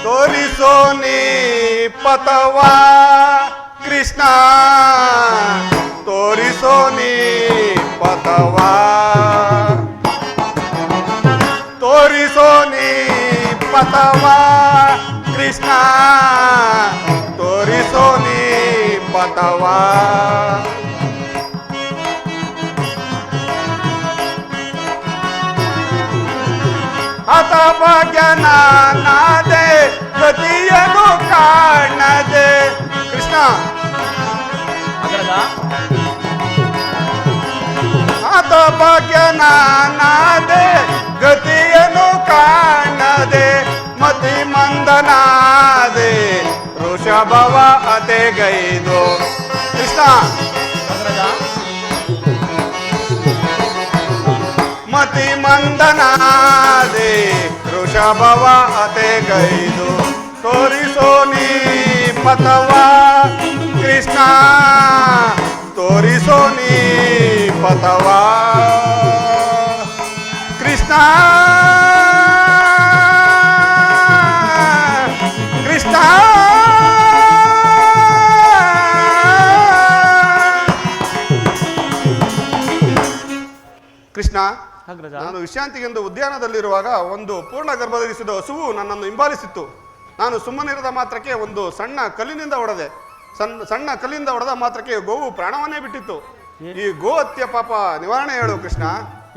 ತೋರಿಸೋ ನೀ ಪಥವಾ ಕೃಷ್ಣ, ತೋರಿಸೋ ನೀ ಪಥವಾ, ತೋರಿಸೋ ನೀ ಪಥವಾ ಕೃಷ್ಣ, ತೋರಿಸೋ ನೀ ಪಥವಾ. ಹತಭಾಗ್ಯನಾದೆ ಗತಿಯನು ಕಾಣದೆ. ಕೃಷ್ಣ, ಅಗ್ರಜ, ಹತಭಾಗ್ಯನಾದೆ ಗತಿಯನು ಕಾಣದೆ, ಮತಿ ಮಂದನಾದೆ ಋಷಭವ ಅತೆಗೈದು. ಕೃಷ್ಣ, ಅಗ್ರಜ, ಮತಿ ಮಂದನಾದೆ ಋಷಭವ ಅತೆಗೈದು. ತೋರಿಸೋ ನೀ ಪಥವಾ ಕೃಷ್ಣ, ತೋರಿಸೋ ನೀ ಪಥವಾ ಕೃಷ್ಣ. ಕೃಷ್ಣ, ಕೃಷ್ಣ, ಅಗ್ರಜ, ನಾನು ವಿಶ್ರಾಂತಿಗೆಂದು ಉದ್ಯಾನದಲ್ಲಿರುವಾಗ ಒಂದು ಪೂರ್ಣ ಗರ್ಭಧರಿಸಿದ ಹಸುವು ನನ್ನನ್ನು ಹಿಂಬಾಲಿಸಿತ್ತು. ನಾನು ಸುಮ್ಮನಿರದ ಮಾತ್ರಕ್ಕೆ ಒಂದು ಸಣ್ಣ ಕಲ್ಲಿನಿಂದ ಹೊಡೆದೆ. ಸಣ್ಣ ಕಲ್ಲಿಂದ ಹೊಡೆದ ಮಾತ್ರಕ್ಕೆ ಗೋವು ಪ್ರಾಣವನ್ನೇ ಬಿಟ್ಟಿತ್ತು. ಈ ಗೋಹತ್ಯೆ ಪಾಪ ನಿವಾರಣೆ ಹೇಳು ಕೃಷ್ಣ.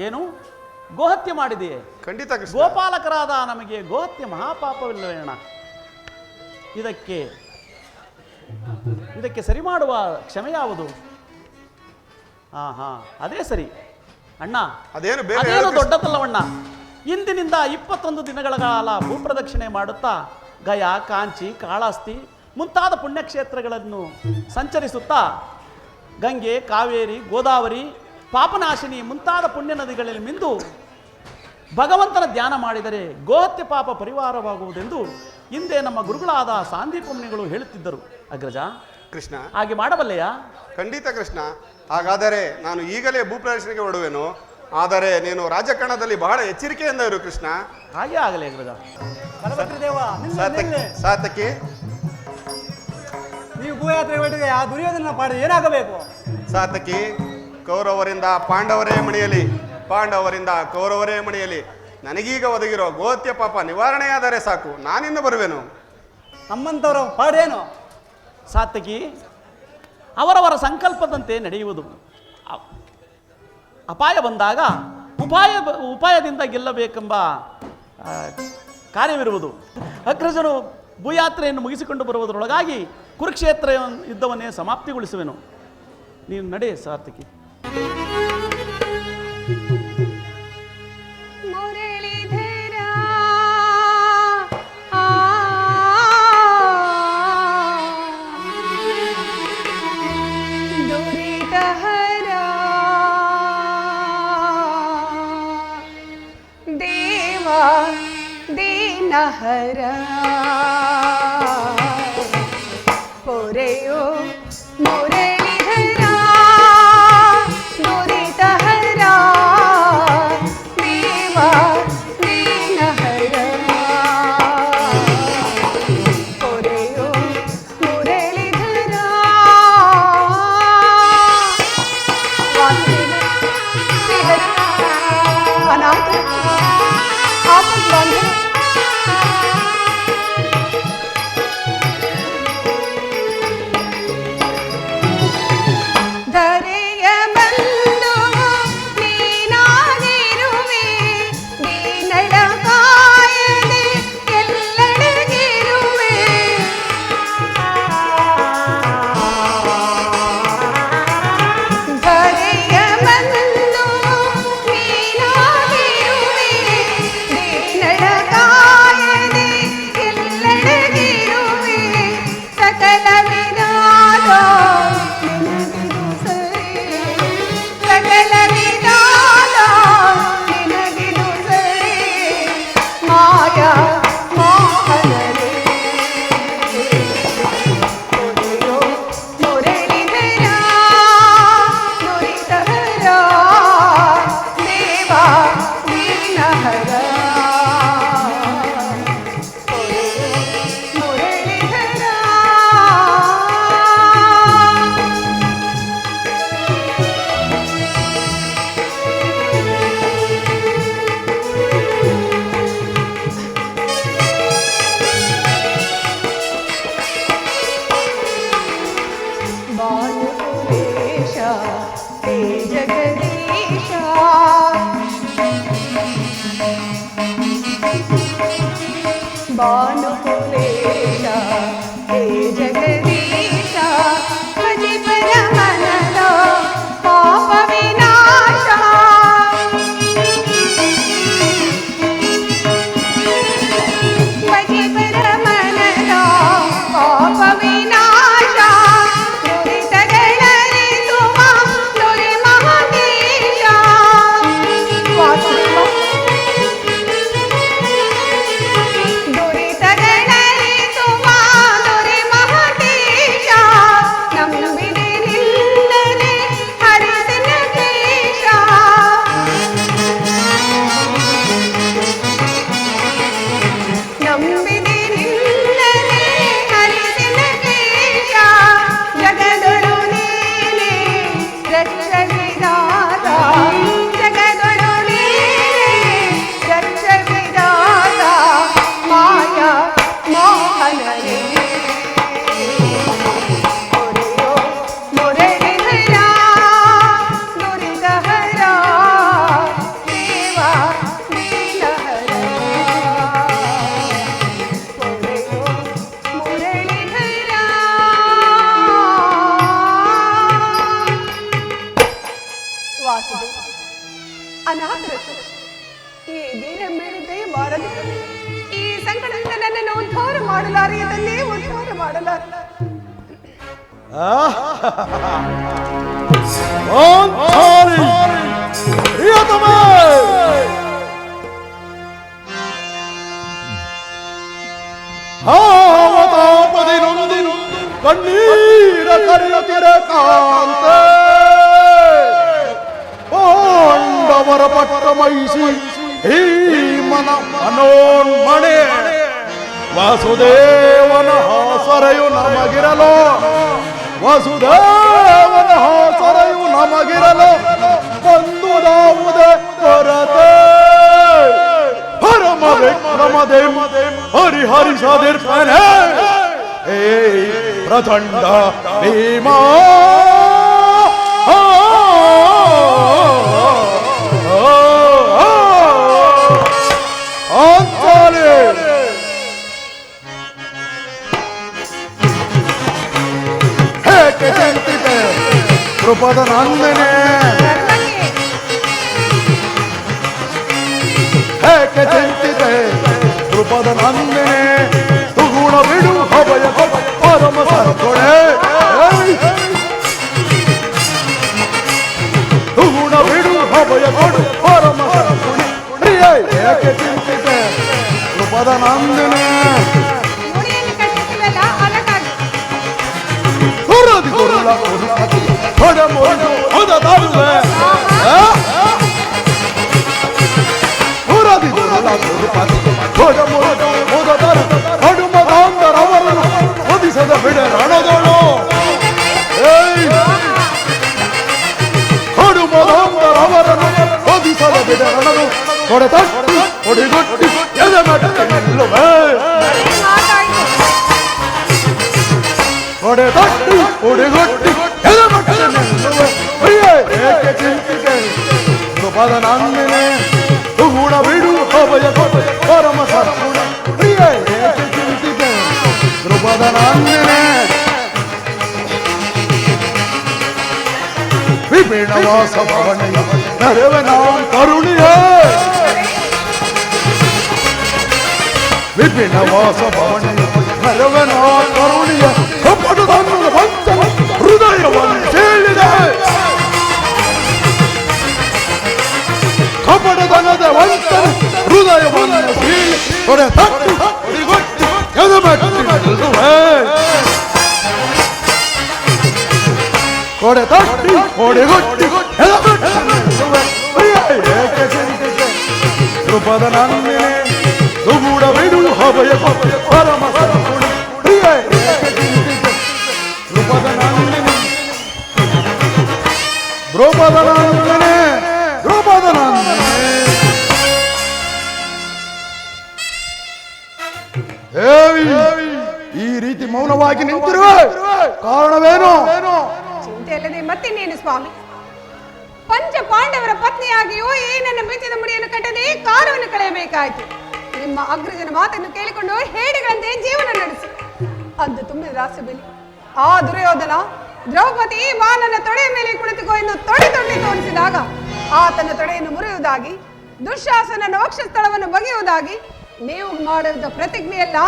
ಏನು ಗೋಹತ್ಯೆ ಮಾಡಿದೆಯೇ? ಖಂಡಿತ ಕೃಷ್ಣ. ಗೋಪಾಲಕರಾದ ನಮಗೆ ಗೋಹತ್ಯೆ ಮಹಾಪಾಪವಿಲ್ಲವೇಣ? ಇದಕ್ಕೆ ಸರಿ ಮಾಡುವ ಕ್ಷಮೆ ಯಾವುದು? ಹಾ, ಅದೇ ಸರಿ ಅಣ್ಣ. ಅದೇನು ಬೇರೆ ಅದೇನು ಹೇಳು ಕೃಷ್ಣ. ದೊಡ್ಡದಲ್ಲವಣ್ಣ. ಇಂದಿನಿಂದ 21 ದಿನಗಳ ಕಾಲ ಭೂಪ್ರದಕ್ಷಿಣೆ ಮಾಡುತ್ತಾ ಗಯಾ, ಕಾಂಚಿ, ಕಾಳಹಸ್ತಿ ಮುಂತಾದ ಪುಣ್ಯಕ್ಷೇತ್ರಗಳನ್ನು ಸಂಚರಿಸುತ್ತಾ ಗಂಗೆ, ಕಾವೇರಿ, ಗೋದಾವರಿ, ಪಾಪನಾಶಿನಿ ಮುಂತಾದ ಪುಣ್ಯ ನದಿಗಳಲ್ಲಿ ಮಿಂದು ಭಗವಂತನ ಧ್ಯಾನ ಮಾಡಿದರೆ ಗೋಹತ್ಯೆ ಪಾಪ ಪರಿವಾರವಾಗುವುದೆಂದು ಹಿಂದೆ ನಮ್ಮ ಗುರುಗಳಾದ ಸಾಂದೀಪ ಮುನಿಗಳು ಹೇಳುತ್ತಿದ್ದರು. ಅಗ್ರಜ, ಕೃಷ್ಣ, ಹಾಗೆ ಮಾಡಬಲ್ಲೆಯಾ? ಖಂಡಿತ ಕೃಷ್ಣ. ಹಾಗಾದರೆ ನಾನು ಈಗಲೇ ಭೂಪ್ರದರ್ಶನಕ್ಕೆ ಹೊಡುವೆನು. ಆದರೆ ನೀನು ರಾಜಕಾರಣದಲ್ಲಿ ಬಹಳ ಎಚ್ಚರಿಕೆಯಿಂದ ಇರು ಕೃಷ್ಣ. ಹಾಗೆ ಆಗಲಿ ಅಗ್ರಜ. ಬಲಭದ್ರ ದೇವ, ನಿಲ್ಲು, ಸಾತಕಿ, ನಿಲ್ಲು. ಸಾತಕಿ, ನೀವು ಗೋಯಾತ್ರೆ ಹೊರಟಿಗೆ ಆ ದುರ್ಯೋಧನ ಪಾಡಿ ಏನಾಗಬೇಕು? ಸಾತಕಿ, ಕೌರವರಿಂದ ಪಾಂಡವರೇ ಮಣಿಯಲಿ, ಪಾಂಡವರಿಂದ ಕೌರವರೇ ಮಣಿಯಲಿ. ನನಗೀಗ ಒದಗಿರೋ ಗೋಹತ್ಯೆ ಪಾಪ ನಿವಾರಣೆಯಾದರೆ ಸಾಕು, ನಾನಿನ್ನು ಬರುವೆನು. ನಮ್ಮಂಥವ್ರ ಪಾಡೇನು? ಸಾತ್ವಿಕಿ, ಅವರವರ ಸಂಕಲ್ಪದಂತೆ ನಡೆಯುವುದು. ಅಪಾಯ ಬಂದಾಗ ಉಪಾಯದಿಂದ ಗೆಲ್ಲಬೇಕೆಂಬ ಕಾರ್ಯವಿರುವುದು. ಅಗ್ರಜನು ಭೂಯಾತ್ರೆಯನ್ನು ಮುಗಿಸಿಕೊಂಡು ಬರುವುದರೊಳಗಾಗಿ ಕುರುಕ್ಷೇತ್ರ ಯುದ್ಧವನ್ನೇ ಸಮಾಪ್ತಿಗೊಳಿಸುವೆನು. ನೀನು ನಡೆ ಸಾತ್ವಿಕಿ. ಹರ ಪೊರೆಯೋ ಮುರಳೀಧರ ನುರಿತ ಹರ ದೇವ ದೀನಹರ ಪೊರೆಯೋ ಮುರಳೀಧರ ಅನಾಥ ಆಪತ್ ಬಾಂಧವ ಭಾನುಕುಲೇಶ ಹೇ ಜಗದೀಶ ಭಜಿ ಪರಮನದ ಪಾಪ ವಿನಾಶ ಭಜಿ ಪರಮನದ ಪಾಪ ವಿನಾಶ ನುರಿತಗಳರಿಸುವ ನುರಿ ಮಹದೇಶ ವಾಸುದೇವ ದುರಿತಗಳರಿಸುವ ನುರಿ ಮಹದೇಶ ನಂಬಿದೆ ನಿನ್ನನೆ ಹರಿಸಿನ ಕೇಶ ನಂಬಿದೆ ನಿನ್ನನೆ ಹರಿಸಿನ ಕೇಶ ಜಗದೊಳು ನೀನೆ ರಕ್ಷವಿದಾತ ಜಗದೊಳು ನೀನೆ ರಕ್ಷವಿದಾತ ಮಾಯ ಮೋಹನರೇ ಹೊರೆಯೋ ಮುರಳಿಧರ ನುರಿದಹರ ದೇವ ದೀನಹರ ಹೊರೆಯೋ ಮುರಳಿಧರ ವಾಸುದೇವ ಅನಾಥರಸ ಈ ದೀನ ಮೇಲೆ ದಯ ಬಾರದು ಈ ಸಂಕಟದಿಂದ ನನ್ನನ್ನು ಉದ್ಧಾರ ಮಾಡಲಾರೆ ಇದನ್ನೇ ಉದ್ಧಾರ ಮಾಡಲಾರೆ ಕಣ್ಣೀರ ಕರೆಯುತ್ತಿರ ಕಾಂತ ಪಾಂಡವರ ಪಟ್ಟ ಮೈಸಿ ಈ ಮನ ಮನೋನ್ಮಣೆ ವಾಸುದೇವನ ಹಾಸರೆಯು ನಮಗಿರಲು ವಸುದೇವನ ಹಾಸರೆಯು ನಮಗಿರಲು ಬಂದುದಾವುದೇ ಕೊರತೆ ಪರಮ ವಿಕ್ರಮದೆ ಹರಿಹರಿಸದಿರ್ತಾನೆ ಏ ಪ್ರಚಂಡ ಭೀಮಾ ಹೇಗೆ ಚಿಂತಿತೆ ಕೃಪದ ನಂದನೆ ಹೇಗೆ ಚಿಂತಿತೆ ಕೃಪದ ನಂದನೆ ತುಗುಣ ಬಿಡು ಅಭಯ ಪರಮ ಸರ್ಕೊಳೆ ತುಗುಣ ಬಿಡು ಅಭಯ ಕೊಡು ಪರಮ ಸರ್ಕೊಳೆ ಪ್ರಿಯ ಏಕೆ ಚಿಂತಿತೆ ಕೃಪದ ನಂದನೆ ಮುಡಿಯನ್ನು ಕಟ್ಟಿಸಿವಲ್ಲ ಅದಕ್ಕಾಗಿ ಹೊರದಿ ಕೊರಳ ಹೊಡ ಮೊಂಡು ಹೊದ ತಾಳುವೆ ಹೊರದಿ ಕೊರಳ ಹೊಡ ಮೊಂಡು ಹೊದ ತಾಳು ಹಡುಮದಾಂತರವರನ್ನು ಒದಿಸದ ಬಿಡ ರಣದೋಳು ಹಡುಮದಾಂತರವರನ್ನು ಒದಿಸದ ಬಿಡ ರಣದು ಕೊಡೆ ತಟ್ಟಿ ಹೊಡಿಗೊಟ್ಟಿ ಎದೆ ಮಟ್ಟಿ ನಿಲ್ಲುವೆ ಕೊಡೆ ತಟ್ಟಿ ಹೊಡಿಗೊಟ್ಟಿ ಎದೆ ಮಟ್ಟಿ ನಿಲ್ಲುವೆ ಪ್ರಿಯ ಏಕೆ ಚಿಂತಿತೆ ಕೃಪದ ನಂದಿನೆ ತುಗುಣ ಬಿಡು ಅಭಯ ಪರಮ ಸರ್ಗುಣ ಪ್ರಿಯ ಏಕೆ ಚಿಂತಿತೆ ಕೃಪದ ನಂದಿನೆ ವಿಪಿಣವಾಸ ಭವನಿಯ ನರವೆ ನಾಂ ಕರುಣಿಯೇ ವಿಪಿಣವಾಸ ಭವನಿಯ ನರವೆ ನಾ ಕರುಣಿಯ ಕಪಟ ತನ್ನ ವಂಚನ ಹೃದಯವನ್ನು ಕೇಳಿದೆ ಕಪಟತನದ ವಂಚನ ಹೃದಯವನ್ನು ಸೀಳಿ ಕೊಡೆ ತಟ್ಟಿ ಹೊಡಿಗೊಟ್ಟಿ ಎದೆಮಟ್ಟಿ ನಿಲ್ಲುವೆ ಕೊಡೆ ತಟ್ಟಿ ಹೊಡಿಗೊಟ್ಟಿ ಎದೆಮಟ್ಟಿ ನಿಲ್ಲುವೆ ಪ್ರಿಯ ಏಕೆ ಚಿಂತಿತೆ ಕೃಪದ ನಂದಿನೆ ತುಗುಡ ಬಿಡು ಅಭಯ ಪರಮ ಸರ್ಗುಣ ಪ್ರಿಯ ಏಕೆ ಚಿಂತಿತೆ ಕೃಪದ ನಂದಿನೆ ದ್ರೌಪದ ನಂದಿನೆ ದ್ರೌಪದ ನಂದಿನೆ ದೇವಿ ಈ ರೀತಿ ಮೌನವಾಗಿ ನಿಂತಿರುವೆ ಕಾರಣವೇನು ಚಿಂತೆ ಅಲ್ಲದೆ ಮತ್ತಿನ್ನೇನು ಸ್ವಾಮಿ ಪಂಚ ಪಾಂಡವರ ಪತ್ನಿಯಾಗಿಯೂ ಈ ನನ್ನ ಮೆಚ್ಚಿದ ಮುಡಿಯನ್ನು ಕಟ್ಟದೆ ಕಾಲವನ್ನು ಕಳೆಯಬೇಕಾಯಿತು ನಿಮ್ಮ ಅಗ್ರಜನ ಮಾತನ್ನು ಕೇಳಿಕೊಂಡು ಹೇಡಿಗಳಂತೆ ಜೀವನ ನಡೆಸಿ ಅಂದು ತುಂಬಿದ ರಾಸಬೆಲಿ ಆ ದುರ್ಯೋಧನ ದ್ರೌಪದಿ ಬಾಲನ ತೊಡೆಯ ಮೇಲೆ ಕುಳಿತುಕೋ ಎಂದು ತೊಡೆ ತೋರಿಸಿದಾಗ ಆತನ ತೊಡೆಯನ್ನು ಮುರಿಯುವುದಾಗಿ ದುಶ್ಯಾಸನನ ವಕ್ಷಸ್ಥಳವನ್ನು ಬಗೆಯುವುದಾಗಿ ನೀವು ಮಾಡಿದ ಪ್ರತಿಜ್ಞೆಯಲ್ಲ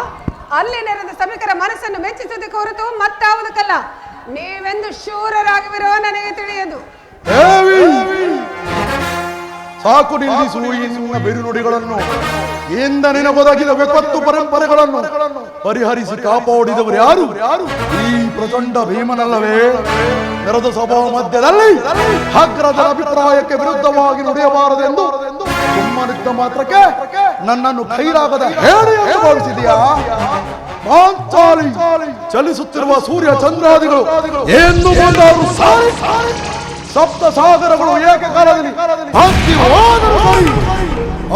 ಅಲ್ಲಿ ನೆರೆದ ಸಭಿಕರ ಮನಸ್ಸನ್ನು ಮೆಚ್ಚಿಸುವುದಕ್ಕೆ ಹೊರತು ಮತ್ತಾವುದಕ್ಕಲ್ಲ. ನೀವೆಂದು ಶೂರರಾಗಿರೋ ನನಗೆ ತಿಳಿಯದು. ಸಾಕು ನಿಲ್ಲಿಸು ಈ ನಿನ್ನ ಬಿರುನುಡಿಗಳನ್ನು. ಇಂದ ನಿನಗೊದಗಿದ ವಿಪತ್ತು ಪರಂಪರೆಗಳನ್ನು ಪರಿಹರಿಸಿ ಕಾಪಾಡಿದವರು ಯಾರು? ಈ ಪ್ರಚಂಡ ಭೀಮನಲ್ಲವೇ? ನೆರೆದ ಸಭಾ ಮಧ್ಯದಲ್ಲಿ ಅಗ್ರಜನ ಅಭಿಪ್ರಾಯಕ್ಕೆ ವಿರುದ್ಧವಾಗಿ ನುಡಿಯಬಾರದೆಂದು ಸುಮ್ಮನಿದ್ದ ಮಾತ್ರಕ್ಕೆ ನನ್ನನ್ನು ಕೈಲಾಗದ ಹೇಳಿ ಎಂದು ಭಾವಿಸಿದೆಯಾ? ಪಾಂಚಾಲಿ ಚಲಿಸುತ್ತಿರುವ ಸೂರ್ಯ ಚಂದ್ರಾದಿಗಳು ಎಂದು ಬಂದವರು ಸಾರಿ ಸಪ್ತ ಸಾಗರಗಳು ಏಕಕಾಲದಲ್ಲಿ ಹತ್ತಿ ಹೋದರು ಸರಿ.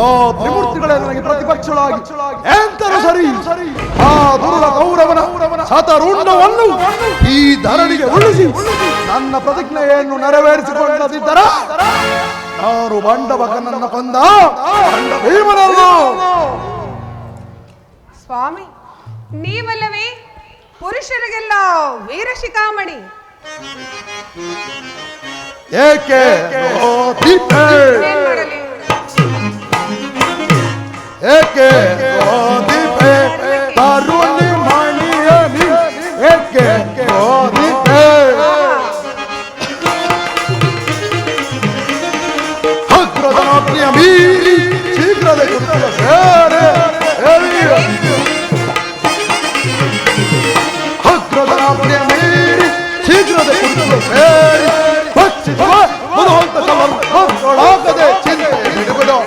ಆ ತ್ರಿಮೂರ್ತಿಗಳೇ ನನಗೆ ಪ್ರತಿಪಕ್ಷಗಳಾಗಿ ಎಂತರು ಸರಿ. ಆ ದುರುಳ ಕೌರವನ ಶತರುಂಡವನ್ನು ಈ ಧರಣಿಗೆ ಉಳಿಸಿ ನನ್ನ ಪ್ರತಿಜ್ಞೆಯನ್ನು ನೆರವೇರಿಸಿಕೊಳ್ಳದಿದ್ದರ ನಾನು ಬಂಡವಕನನ್ನು ಕೊಂದ ಭೀಮನಲ್ಲ. ಸ್ವಾಮಿ, ನೀವಲ್ಲವೇ ಪುರುಷರಿಗೆಲ್ಲ ವೀರ ಶಿಖಾಮಣಿ. ಏಕೆ ಏಕೆ ದೀಪೆ ತರುಣಿ ಮಣಿಯನಿ ಏಕೆ ದೀಪೆ ಅಗ್ರದನಾಜ್ಞೆಯ ಮೀರಿ ಶೀಘ್ರದ ಕೃತ್ಯ ಸೇರೆ ಅಗ್ರದನಾಜ್ಞೆಯ ಮೀರಿ ಶೀಘ್ರದ ಕೃತ್ಯ ಸೇರಿ ಭಕ್ಷಿಸುವ ಮನೋಂತಕಳಾಗದೆ ಚಿಂತೆ ಬಿಡುಬಿಡು.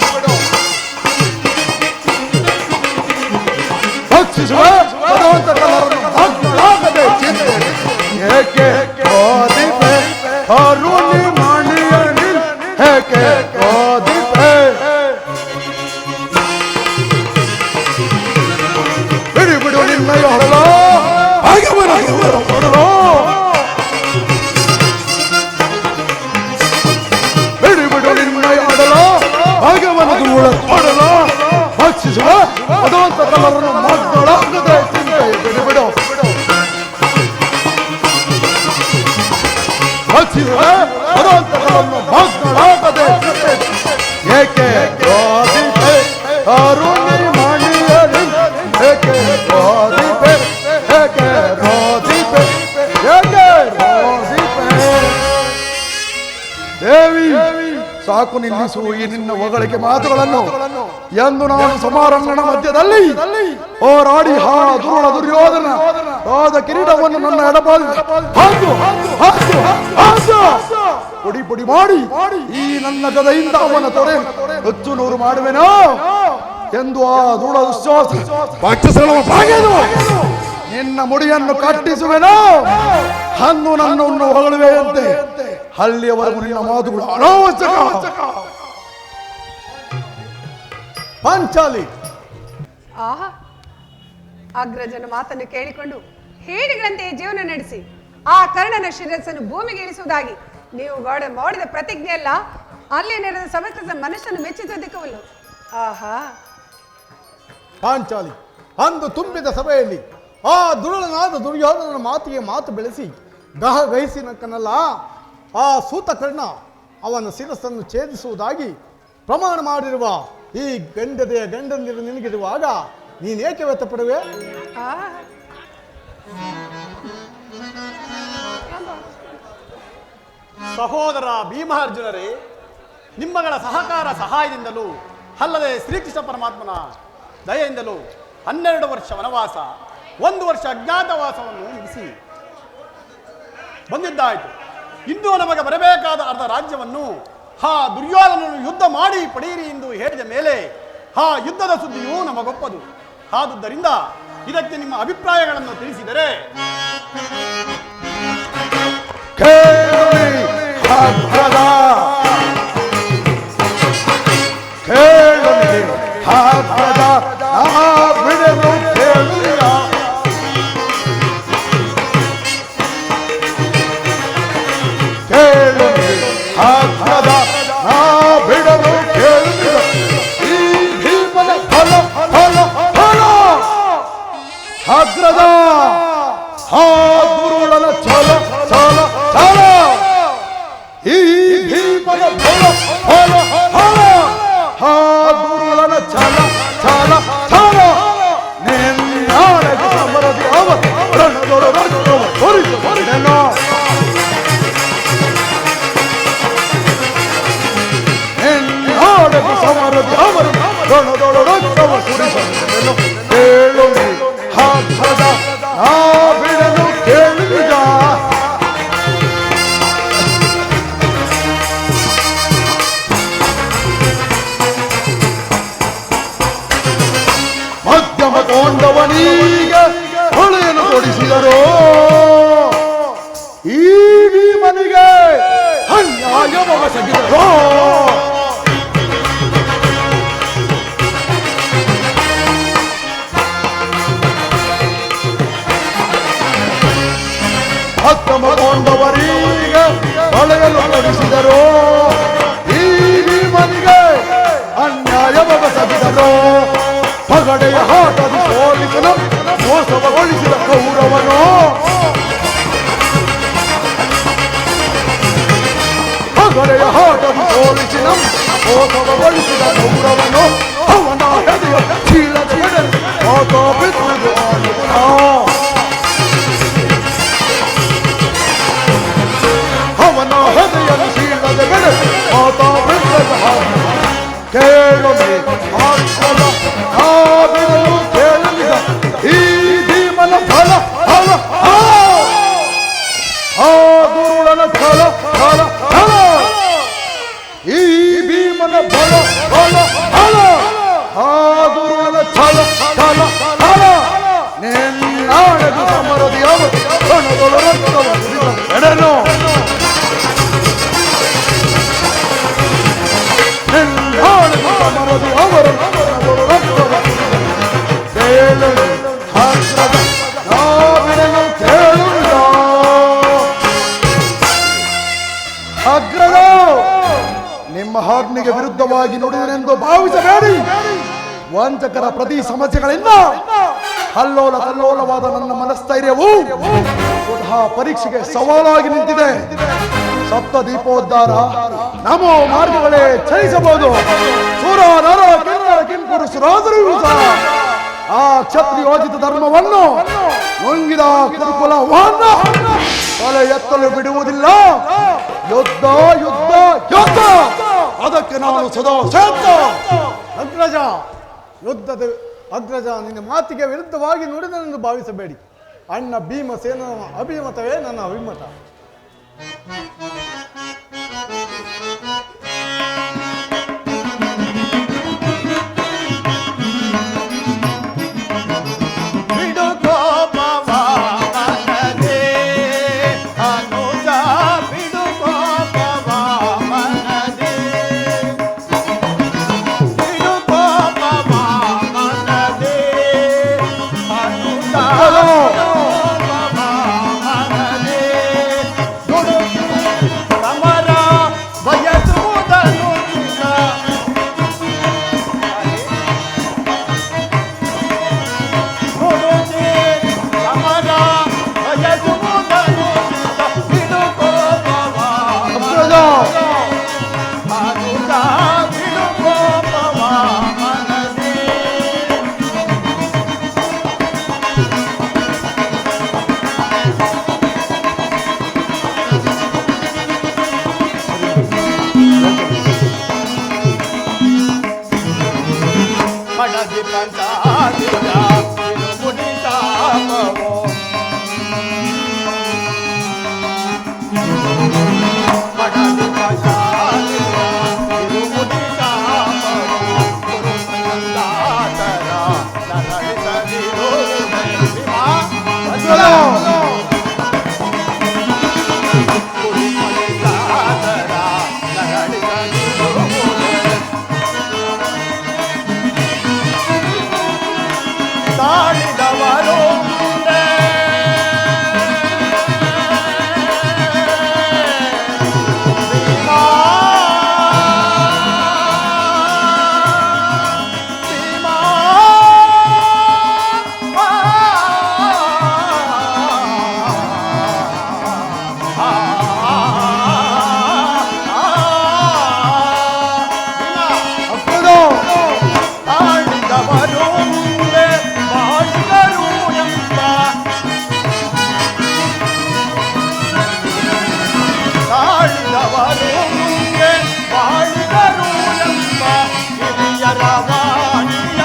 ಭಕ್ಷಿಸುವ ಮನೋಂತಕಳಾಗದೆ ಚಿಂತೆ ಏಕೆ ದೀಪೆ ಕರುಣಿ ಮಣಿಯನಿ ಏಕೆ ದೀಪೆ ಬಿಡು ಬಿಡು ನಿನ್ನಯ ಹೊರಲೋ ಹಾಗೆ ಹೊರಲೋ ಭಕ್ಷಿಸುವ ಮಧುವಂತಕಲರನ್ನು ಮಕ್ಕಳಾಗದೆ ಚಿಂತೆ ಬಿಡುಬಿಡು. ಭಕ್ಷಿಸುವ ಮಧುವಂತಕಲನ್ನು ಮಕ್ಕಳಾಗದೆ ಚಿಂತೆ ಏಕೆ ದೀಪೆ ಕರುಣಿ ಮಣಿಯಲಿ ಏಕೆ ದೀಪೆ ಏಕೆ ದೀಪೆ ಏಕೆ ದೀಪೆ. ದೇವಿ ಸಾಕು ನಿಲ್ಲಿಸು ಈ ನಿನ್ನ ಹೊಗಳಿಕೆ ಮಾತುಗಳನ್ನು. ಎಂದು ನಾನು ಸಮಾರಂಗಣ ಮಧ್ಯದಲ್ಲಿ ಹೋರಾಡಿ ದುರುಳ ದುರ್ಯೋಧನ ಆದ ಕಿರೀಟವನ್ನು ನನ್ನ ಎಡಬಾಲು ಪುಡಿ ಪುಡಿ ಮಾಡಿ ಈ ನನ್ನ ಗದೆಯಿಂದ ಅವನ ತೊಡೆ ಹೆಚ್ಚು ನೂರು ಮಾಡುವೆನೋ ಎಂದು ಆ ದುರುಳ ದುಶ್ವಾಸ ನಿನ್ನ ಮುಡಿಯನ್ನು ಕಟ್ಟಿಸುವೆನೋ ಅಂದು ನನ್ನನ್ನು ಹೊಗಳುವೆಯಂತೆ. ಅಲ್ಲಿಯವರೆಗೂ ನಿನ್ನ ಮಾತುಗಳು ಅನಾವಶ್ಯಕ. ಪಾಂಚಾಲಿ, ಆಹಾ, ಅಗ್ರಜನ ಮಾತನ್ನು ಕೇಳಿಕೊಂಡು ಹೇಡಿಗಳಂತೆ ಜೀವನ ನಡೆಸಿ ಆ ಕರ್ಣನ ಶಿರಸ್ಸನ್ನು ಭೂಮಿಗೆ ಇಳಿಸುವುದಾಗಿ ನೀವು ಮಾಡಿದ ಪ್ರತಿಜ್ಞೆ ಅಲ್ಲ ಅಲ್ಲಿ ನಡೆದ ಸಮಸ್ತ ಮನುಷ್ಯನ ಮೆಚ್ಚಿಸುವುದಕ್ಕವಲ್ಲ. ಆಹಾ ಪಾಂಚಾಲಿ, ಅಂದು ತುಂಬಿದ ಸಭೆಯಲ್ಲಿ ಆ ದುರುಳನಾದ ದುರ್ಯೋಧನನ ಮಾತಿಗೆ ಮಾತು ಬೆಳೆಸಿ ಗಹಿಸಿನಕ್ಕನಲ್ಲ ಆ ಸೂತಕರ್ಣ ಅವನ ಶಿರಸ್ಸನ್ನು ಛೇದಿಸುವುದಾಗಿ ಪ್ರಮಾಣ ಮಾಡಿರುವ ಈ ಗಂಡದೆಯ ಗಂಡಂದಿರು ನಿನಗಿರುವಾಗ ನೀನೇಕೆ ವ್ಯಥಪಡುವೆ? ಸಹೋದರ ಭೀಮಾರ್ಜುನರೇ, ನಿಮ್ಮಗಳ ಸಹಕಾರ ಸಹಾಯದಿಂದಲೂ ಅಲ್ಲದೆ ಶ್ರೀಕೃಷ್ಣ ಪರಮಾತ್ಮನ ದಯೆಯಿಂದಲೂ 12 ವರ್ಷ ವನವಾಸ 1 ವರ್ಷ ಅಜ್ಞಾತವಾಸವನ್ನು ಮುಗಿಸಿ ಬಂದಿದ್ದಾಯಿತು. ಇಂದು ನಮಗೆ ಬರಬೇಕಾದ ಅರ್ಧ ರಾಜ್ಯವನ್ನು ಆ ದುರ್ಯೋಧನನು ಯುದ್ಧ ಮಾಡಿ ಪಡೆಯಿರಿ ಎಂದು ಹೇಳಿದ ಮೇಲೆ ಆ ಯುದ್ಧದ ಸುದ್ದಿಯೂ ನಮಗೊಪ್ಪದು. ಆದುದರಿಂದ ಇದಕ್ಕೆ ನಿಮ್ಮ ಅಭಿಪ್ರಾಯಗಳನ್ನು ತಿಳಿಸಿದರೆ ಬಿಡಲು ಕೇಳಿದ ಈ ಭೀಮನ ಫಲ ಅಗ್ರದ ಆ ದುರುಳನ ಛಲ ಛಲ ಛಲ ಈ ಭೀಮನ ಫಲ ಫಲ ಫಲ ಆ ದುರುಳನ ಛಲ ಛಲ ಛಲ ನಿನ್ನಾಳೆಗೆ ಸಮರದಿ ಅವ ರಣದೊಳ ರಕ್ತವ ತೋರಿಸೆನೋ ನಿನ್ನಾಳೆಗೆ ಸಮರದಿ ಅವರು ರಣದೊಳ ರಕ್ತವ ಸುರಿಸೆನೋ ಕೇಳು ಹಾಕದ ಆ ಬಿಡಲು ಕೇಳಿದ ಮಧ್ಯಮ ಕೊಂಡವನೀಗ ಹೊಳೆಯನ್ನು ಕೊಡಿಸಿದರು ಈ ಭೀಮನಿಗೆ ಅನ್ಯಾಯವೆಸಗಿದರು ಮಧ್ಯಮ ಕೊಂಡವರೀಗ ಹೊಳೆಯನ್ನು ಕೊಡಿಸಿದರು ಈ ಭೀಮನಿಗೆ ಅನ್ಯಾಯವೆಸಗಿದರು ಪಗಡೆಯ ಹಾಟದಿ ಸೋಲಿಸಲು ಮೋಸವಗೊಳಿಸಿದ ಕೌರವನು ಪಗಡೆಯ ಹಾಟದಿ ಸೋಲಿಸಿದ ಮೋಸವಗೊಳಿಸಿದ ಕೌರವನು ಅವನ ಹೆದೆಯ ಚೀಲದ ಎಡೆ ಆತ ಬಿದ್ದು ಅವನ ಹೆದೆಯನ್ನು ಚೀಲದ ಎಡೆ ಆತ ಬಿದ್ದ ಕೇಳೊಮ್ಮೆ ಹಾಕಲ ಆ ಬಿಡಲು ಕೇಳಲಿದ ಈ ಭೀಮನ ಫಲ ಫಲ ಆ ದುರುಳನ ಫಲ ಫಲ ಫಲ ಈ ಭೀಮನ ಫಲ ಫಲ ಫಲ ಆ ದುರುಳನ ಛಲ ಛಲ ಫಲ ನಿನ್ನಾಳೆದು ಸಮರದಿ ಅವರು ಕಣದೊಳ ರಕ್ತವ ಎಡೆನೋ ಸಮರದಿ ಅವರು ಕೇಳು ಹಾಕದ ನಾವಿನನು ಕೇಳುವುದ ಅಗ್ರದ ನಿಮ್ಮ ಆಜ್ಞೆಗೆ ವಿರುದ್ಧವಾಗಿ ನುಡಿದನೆಂದು ಭಾವಿಸಬೇಡಿ. ವಂಚಕರ ಪ್ರತಿ ಸಮಸ್ಯೆಗಳಿಂದ ಅಲ್ಲೋಲ ಕಲ್ಲೋಲವಾದ ನನ್ನ ಮನಸ್ಥೈರ್ಯವು ಪುನಃ ಪರೀಕ್ಷೆಗೆ ಸವಾಲಾಗಿ ನಿಂತಿದೆ. ಸಪ್ತ ದೀಪೋದ್ಧಾರ ನಮೋ ಮಾರ್ಗಗಳೇ ಚಲಿಸಬಹುದು. ಸುರ ನರ ಕಿನ್ನರ ಕಿಂಪುರುಷರಾದರೂ ಸಹ ಆ ಕ್ಷತ್ರಿಯೋಚಿತ ಧರ್ಮವನ್ನು ನುಂಗಿದ ಕುರುಕುಲವನ್ನು ತಲೆ ಎತ್ತಲು ಬಿಡುವುದಿಲ್ಲ. ಯುದ್ಧ ಯುದ್ಧ ಯುದ್ಧ, ಅದಕ್ಕೆ ನಾನು ಸದಾ ಸಿದ್ಧ. ಅಗ್ರಜ, ಯುದ್ಧದ ಅಗ್ರಜ, ನಿನ್ನ ಮಾತಿಗೆ ವಿರುದ್ಧವಾಗಿ ನುಡಿದನೆಂದು ಭಾವಿಸಬೇಡಿ. ಅಣ್ಣ ಭೀಮಸೇನ ಅಭಿಮತವೇ ನನ್ನ ಅಭಿಮತ. ತಾಳಿದವರು ಮುಂದೆ ಬಾಳಿದರು ಎಂಬ ತಾಳಿದವರು ಮುಂದೆ ಬಾಳಿದರು ಎಂಬ ಹಿರಿಯರ ವಾಣಿಯ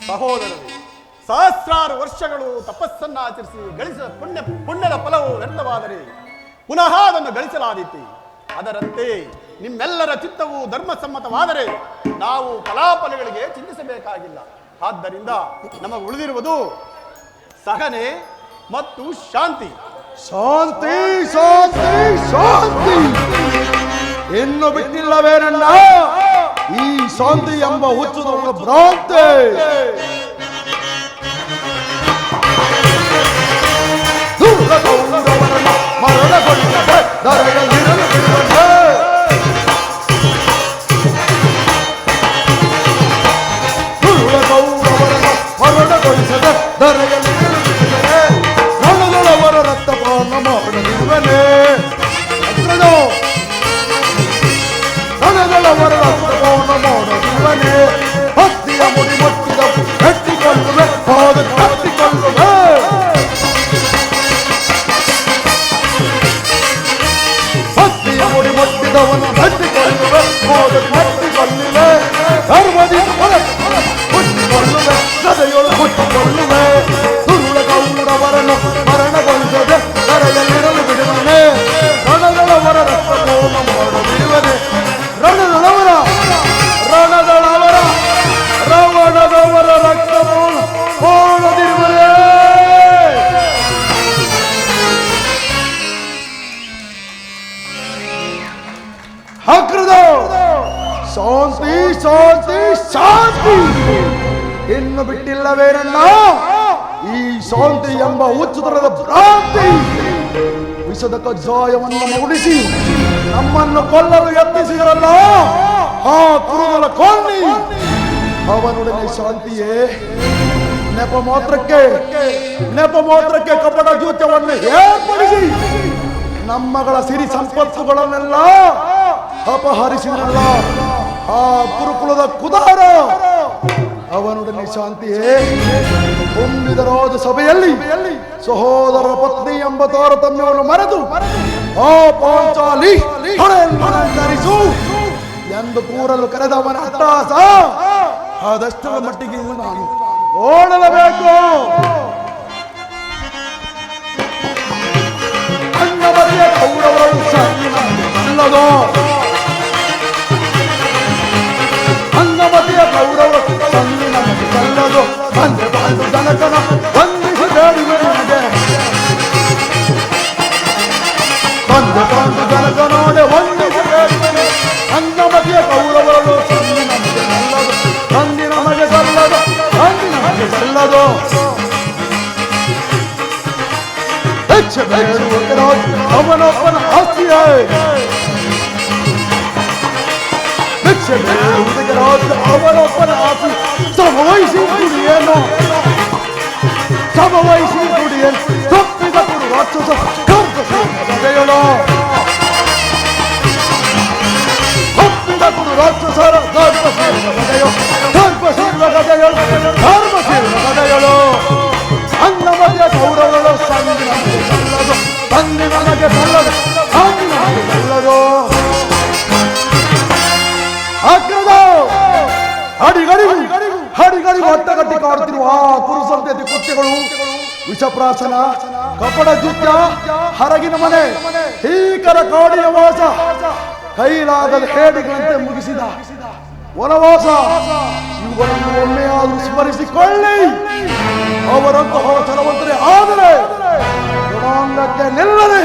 ಸಹೋದರರೇ, ಸಹಸ್ರಾರು ವರ್ಷಗಳು ತಪಸ್ಸನ್ನು ಆಚರಿಸಿ ಗಳಿಸಿದ ಪುಣ್ಯದ ಫಲವು ವ್ಯರ್ಥವಾದರೆ ಪುನಃ ಅದನ್ನು ಗಳಿಸಲಾದೀತು. ಅದರಂತೆ ನಿಮ್ಮೆಲ್ಲರ ಚಿತ್ತವು ಧರ್ಮಸಮ್ಮತವಾದರೆ ನಾವು ಫಲಾಫಲಗಳಿಗೆ ಚಿಂತಿಸಬೇಕಾಗಿಲ್ಲ. ಆದ್ದರಿಂದ ನಮಗೆ ಉಳಿದಿರುವುದು ಸಹನೆ ಮತ್ತು ಶಾಂತಿ. ಶಾಂತಿ ಶಾಂತಿ ಶಾಂತಿ ಇನ್ನು ಬಿಟ್ಟಿಲ್ಲವೇನಣ್ಣ ಈ ಶಾಂತಿ ಎಂಬ ಹುಚ್ಚುದ ಭ್ರಾಂತಿ. ಮರಣಗೊಳಿಸದೆ ದರೆಯಲ್ಲಿರಲು ಬಿಡುವಂತೆ ಗೌರವರನ್ನು ಮರಣಗೊಳಿಸದೆ ದರೆಯಲ್ಲಿರಲು ಬಿಡುತ್ತದೆ ರಣಗಳವರ ರಕ್ತಪಾನ ಮಾಡಲಿರುವನೆ ರಣಗಳವರ ರಕ್ತಪಾನ ಮಾಡಲಿರುವನೆ ಭಕ್ತಿಯ ಮುಡಿ ಮುಟ್ಟಿದ ಕಟ್ಟಿಕೊಳ್ಳುವೆ ಪಾದ ಕಟ್ಟಿಕೊಳ್ಳುವೆ ಭಕ್ತಿಯ ಮುಡಿ ಮುಟ್ಟಿದವನು ಕಟ್ಟಿಕೊಳ್ಳುವೆ ಪಾದ ಕಟ್ಟಿಕೊಳ್ಳುವೆ ಧರ್ಮದಿ ಹುಟ್ಟಿಕೊಳ್ಳುವೆ ಸದೆಯೊಳು ಹುಟ್ಟಿಕೊಳ್ಳುವೆ ದುರುಳ ಗೌರವರನ್ನು ಮರಣಗೊಳಿಸದೆ ಕರೆಯಲ್ಲಿರಲು ಬಿಡುವನೆ ರಣದಳವರ ರಕ್ತಕೋಮ ಮಾಡಲಿರುವನೆ ರಣದಳವರ ರಾವಣದವರ ರಕ್ತಕೋಮ ಮಾಡದಿರುವನೆ. ಹಕ್ರದ ಶಾಂತಿ ಶಾಂತಿ ಶಾಂತಿ ಇನ್ನು ಬಿಟ್ಟಿಲ್ಲವೇನಣ್ಣ ಈ ಶಾಂತಿ ಎಂಬ ಹುಚ್ಚುತರದ ಭ್ರಾಂತಿ. ವಿಷದ ಕಜ್ಜಾಯವನ್ನು ಮೂಡಿಸಿ ನಮ್ಮನ್ನು ಕೊಲ್ಲಲು ಯತ್ನಿಸಿದರಲ್ಲ ಆ ಕುರುಗಳ ಕೊಳ್ಳಿ ಅವನೊಡನೆ ಶಾಂತಿಯೇ ನೆಪ ಮಾತ್ರಕ್ಕೆ ಕಪಟ ಜೂತ್ಯವನ್ನು ಏರ್ಪಡಿಸಿ ನಮ್ಮಗಳ ಸಿರಿ ಸಂಪತ್ತುಗಳನ್ನೆಲ್ಲ ಅಪಹರಿಸಿದರಲ್ಲ ಆ ಕುರುಕುಲದ ಕುದಾರ ಅವನೊಡನೆ ಶಾಂತಿಯೇ ತುಂಬಿದರಾದ ಸಭೆಯಲ್ಲಿ ಸಹೋದರ ಪತ್ನಿ ಎಂಬ ತಾರತಮ್ಯವನ್ನು ಮರೆತು ಆ ಪಾಂಚಾಲಿ ಧರಿಸು ಎಂದು ಕೂರಲು ಕರೆದವನ ಅಟ್ಟಾಸ ಆದಷ್ಟರ ಮಟ್ಟಿಗೆ ನಾನು ಓಡಲೇಬೇಕು. ಅಂಗಮತಿಯ ಕೌರವರು ಸಲ್ಲದು ಅಂಗಮತಿಯ ಕೌರವರು ಸಲ್ಲದು ಬಂದೆ ಬಾಳು ಜನಕನ ವಂದಿಸಿ ಬೇಡುವೆ ನನಗೆ ಬಂದೆ ಬಾಳು ಜನಕನೋಡೆ ವಂದಿಸಿ ಬೇಡುವೆ ಅಂಗಮತಿಯ ಕೌರವರು ಸಂದಿ ನಮಗೆ ಸಲ್ಲದು ಹೆಚ್ಚು ಬೇಡುವ ಅವನೊಬ್ಬನ ಆಸ್ತಿಯೇ ಭಿಕ್ಷೆ ಬೇಡುವುದಕ್ಕೆ ಅವನೊಬ್ಬನ ಆಸ್ತಿ ಸಮವಹಿಸಿ ದುಡಿಯೇನು ತಪ್ಪಿದ ಕುರು ರಾಕ್ಷಸ ಗರ್ಭಸೇನೋ ತಪ್ಪಿದ ಕುರು ರಾಕ್ಷಸರ ಧರ್ಮಸೇನೋ ಅನ್ನ ಮಧ್ಯ ಕೌರವಗಳು ತಂದಿ ನಮಗೆ ಸಲ್ಲದು ಹಡಿಗಡಿ ಒಟ್ಟಗಟ್ಟಿ ಕಾಡುತ್ತಿರುವ ಆ ಕುರುಸಂತೆ ಕುತ್ತಿಗಳು ವಿಷಪ್ರಾಶನ ಕಪಡ ಜುತ್ಯ ಹರಗಿನ ಮನೆ ಭೀಕರ ಕಾಡಿನ ವಾಸ ಕೈಲಾಗದ ಹೇಡಿಗಳಂತೆ ಮುಗಿಸಿದ ವನವಾಸ ಇವುಗಳನ್ನು ಒಮ್ಮೆಯಾದರೂ ಸ್ಮರಿಸಿಕೊಳ್ಳಿ. ಅವರಂತಹ ಛಲವಂತರೇ ಆದರೆ ರಣಾಂಗಕ್ಕೆ ನಿಲ್ಲದೆ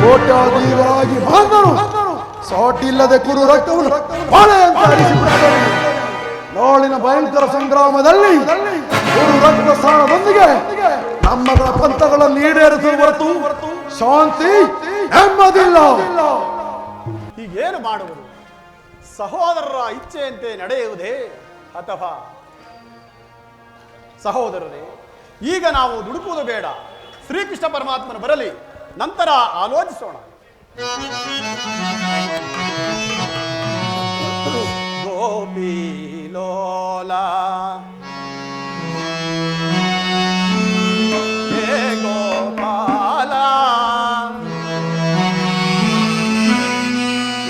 ಕೋಟ್ಯಾಧೀಶರಾಗಿ ಬಂದರು ಸಾಟಿಲ್ಲದೆ ಕುರು ರಕ್ತವನ್ನು ಬಾಳೆಯಂತೆ ಹರಿಸಿಬಿಟ್ಟರು. ನಾಳಿನ ಭಯಂಕರ ಸಂಗ್ರಾಮದಲ್ಲಿ ಗುರು ರಕ್ತ ಸ್ಥಾನದೊಂದಿಗೆ ನಮ್ಮಗಳ ಪಂಥಗಳನ್ನು ಈಡೇರಿಸುವ ಹೊರತು ಶಾಂತಿ ನೆಮ್ಮದಿಲ್ಲ. ಹೀಗೇನು ಮಾಡುವುದು? ಸಹೋದರರ ಇಚ್ಛೆಯಂತೆ ನಡೆಯುವುದೇ ಅಥವಾ? ಸಹೋದರರೇ, ಈಗ ನಾವು ದುಡುಕುವುದು ಬೇಡ. ಶ್ರೀಕೃಷ್ಣ ಪರಮಾತ್ಮನ ಬರಲಿ, ನಂತರ ಆಲೋಚಿಸೋಣ. ಗೋಪಿಲೋಲ ಹೇ ಗೋಪಾಲ,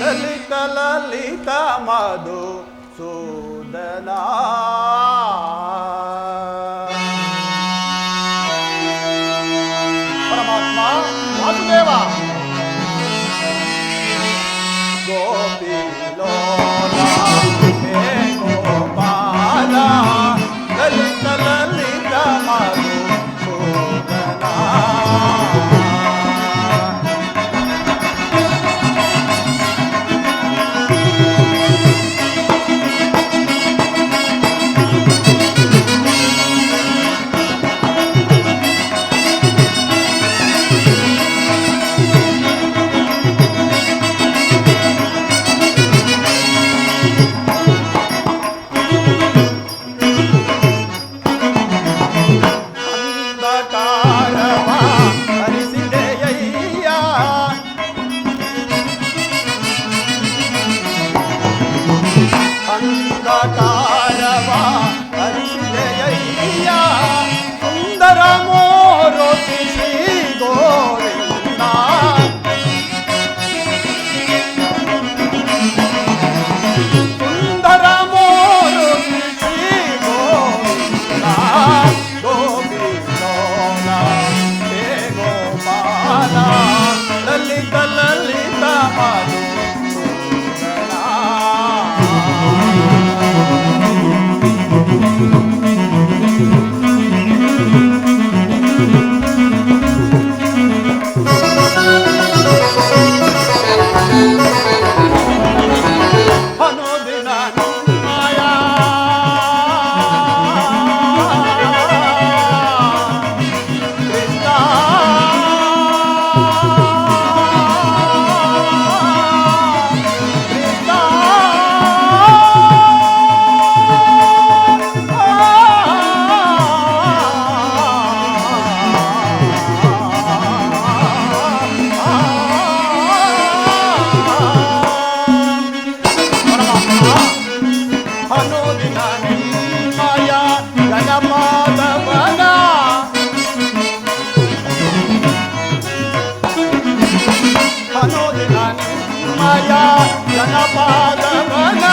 ಲಲಿತ ಲಲಿತ ಮಧು ಸೂದನ, ಪರಮಾತ್ಮ ವಾಸುದೇವ. ಗೋಪಿಲೋಲ ಹೇ ಗೋಪಾಲ, ಲಲಿತ ಲಲಿತ ಮಧು ಸೂದನ. ಅಂಧಕಾರವ ಹರಿಸಿದೆಯಯ್ಯ, ಸುಂದರ ಮೋರೋತಿ ಶ್ರೀ ಗೋವಿಂದ. ಸುಂದರ ಮೋರೋತಿ ಶ್ರೀ ಗೋವಿಂದ. ಗೋಪಿಲೋಲ ಹೇ ಗೋಪಾಲ, ಲಲಿತ ಲಲಿತ ಮಧು ಸೂದನ. ಅನುದಿನ ನಿಮ್ಮಯ ಕೃಷ್ಣ, ಕೃಷ್ಣ ಅನುದಿನ ನಿಮ್ಮಯ ಗಣಪಾದವನ, ಅನುದಿನ ನಿಮ್ಮಯ ಗಣಪಾದವನ.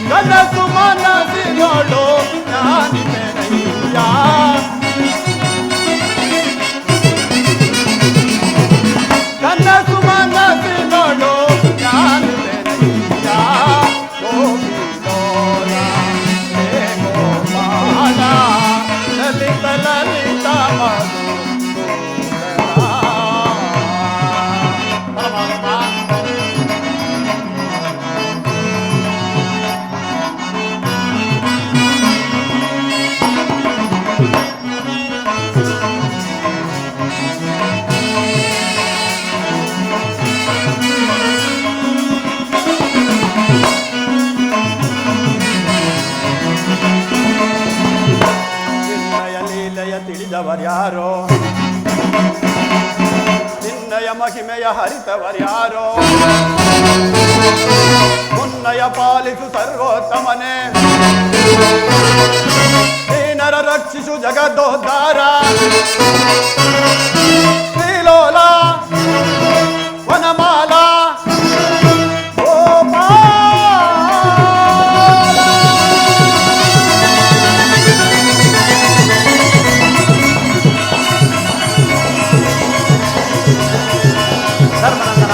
ಕನಸು ಮನಸ್ಸಿನೋಳು ಜ್ಞಾನಿತೆನಯ್ಯ, ಕನಸು ಮನಸ್ಸಿನೋಳು ಜ್ಞಾನಿತೆನಯ್ಯ. ಗೋಪಿಲೋಲ ಹೇ ಗೋಪಾಲ, ಲಲಿತ ಲಲಿತ ಮಧು ಸೂದನ. ಪರಮಾತ್ಮ ನಿನ್ನಯ ಲೀಲೆಯ ತಿಳಿದವರ್ಯಾರೋ, ನಿನ್ನಯ ಮಹಿಮೆಯ ಹರಿತವರ್ಯಾರೋ. ಮುನ್ನಯ ಪಾಲಿಸು ಸರ್ವೋತ್ತಮನೆ, ದೀನರ ರಕ್ಷಿಸು ಜಗದೋದ್ಧಾರ. ಶ್ರೀಲೋಲ ವನಮಾಲ ಗೋಪಾಲ. ಧರ್ಮನಂದನ,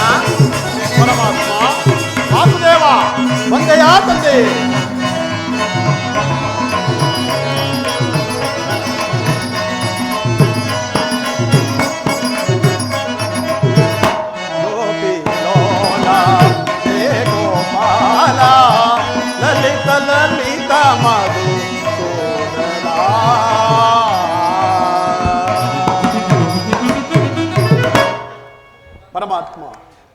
ಪರಮಾತ್ಮ ವಾಸುದೇವ, ವಂದೆಯ ತಂದೆ. ಗೋಪಿಲೋಲ ಹೇ ಗೋಪಾಲ, ಲಲಿತ ಲಲಿತ ಮಧು ಸೂದನ.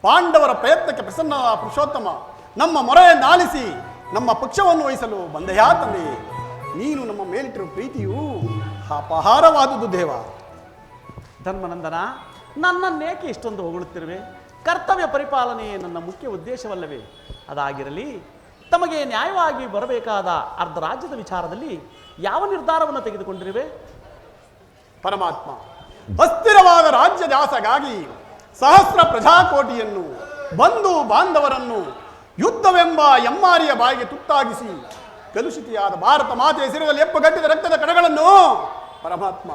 ಪಾಂಡವರ ಪ್ರಯತ್ನಕ್ಕೆ ಪ್ರಸನ್ನ ಪುರುಷೋತ್ತಮ, ನಮ್ಮ ಮೊರೆಯನ್ನು ಆಲಿಸಿ ನಮ್ಮ ಪಕ್ಷವನ್ನು ವಹಿಸಲು ಬಂದೆಯಾ ತಂದೆಯೇ. ನೀನು ನಮ್ಮ ಮೇಲಿಟ್ಟಿರುವ ಪ್ರೀತಿಯು ಅಪಹಾರವಾದುದು ದೇವ. ಧರ್ಮನಂದನ, ನನ್ನನ್ನೇಕೆ ಇಷ್ಟೊಂದು ಹೊಗಳುತ್ತಿರುವೆ? ಕರ್ತವ್ಯ ಪರಿಪಾಲನೆಯೇ ನನ್ನ ಮುಖ್ಯ ಉದ್ದೇಶವಲ್ಲವೇ? ಅದಾಗಿರಲಿ, ತಮಗೆ ನ್ಯಾಯವಾಗಿ ಬರಬೇಕಾದ ಅರ್ಧ ರಾಜ್ಯದ ವಿಚಾರದಲ್ಲಿ ಯಾವ ನಿರ್ಧಾರವನ್ನು ತೆಗೆದುಕೊಂಡಿರುವೆ? ಪರಮಾತ್ಮ, ಅಸ್ಥಿರವಾದ ರಾಜ್ಯ ದಾಸಗಾಗಿ ಸಹಸ್ರ ಪ್ರಜಾಕೋಟಿಯನ್ನು, ಬಂಧು ಬಾಂಧವರನ್ನು ಯುದ್ಧವೆಂಬ ಎಮ್ಮಾರಿಯ ಬಾಯಿಗೆ ತುತ್ತಾಗಿಸಿ ಕಲುಷಿತಿಯಾದ ಭಾರತ ಮಾತೆಯ ಸಿರದಲ್ಲಿ ಎಪ್ಪುಗಟ್ಟಿದ ರಕ್ತದ ಕಣಗಳನ್ನು ಪರಮಾತ್ಮ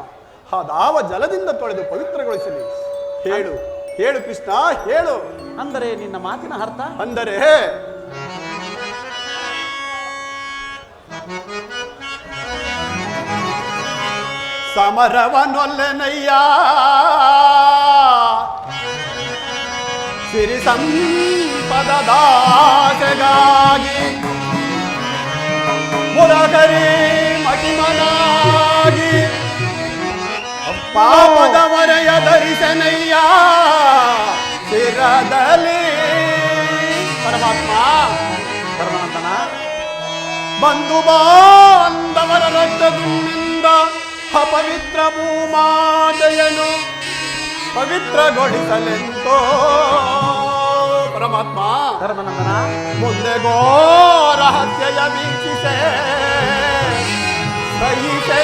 ಅದಾವ ಜಲದಿಂದ ತೊಳೆದು ಪವಿತ್ರಗೊಳಿಸಲಿ. ಹೇಳು ಹೇಳು ಕೃಷ್ಣ, ಹೇಳು. ಅಂದರೆ ನಿನ್ನ ಮಾತಿನ ಅರ್ಥ? ಅಂದರೆ ಸಮರವನೊಲ್ಲೆನಯ್ಯ ಸಿರಿ ಸಂಪದದಾಸೆಗಾಗಿ ಮುರಗರಿ ಮಹಿಮನಾಗಿ ಪಾಪದ ಮರೆಯ ಧರಿಸನಯ್ಯ ಶಿರದಲ್ಲಿ. ಪರಮಾತ್ಮ, ಧರ್ಮನಂದನ, ಬಂಧು ಬಾಂಧವರ ರಕ್ತದಿಂದ ಅಪವಿತ್ರ ಭೂಮಾತೆಯನ್ನು ಪವಿತ್ರಗೊಳಿಸಲೆಂತೋ ಪರಮಾತ್ಮ. ಧರ್ಮನಂದನ, ಮುಂದೆ ಘೋರ ಹತ್ಯೆಯ ವೀಕ್ಷಿಸೆ ಸಹಿಸನಾದಿತಗಿ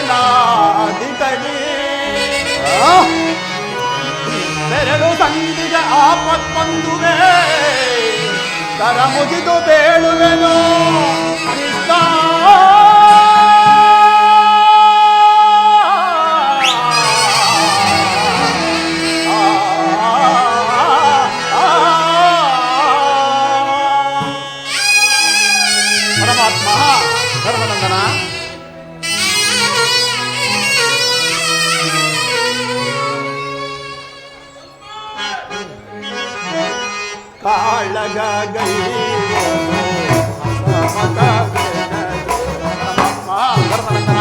ಬೆರಳು ಸಂಧಿಗೆ ಆಪತ್ ಬಂದುವೆ ಕರ ಮುಗಿದು ಬೇಳುವೆನು ಕೃಷ್ಣ. ಪರಮಾತ್ಮ, ಧರ್ಮನಂದನ, ಕಾಳಗ ಗೈ ಧರ್ಮನಂದನ,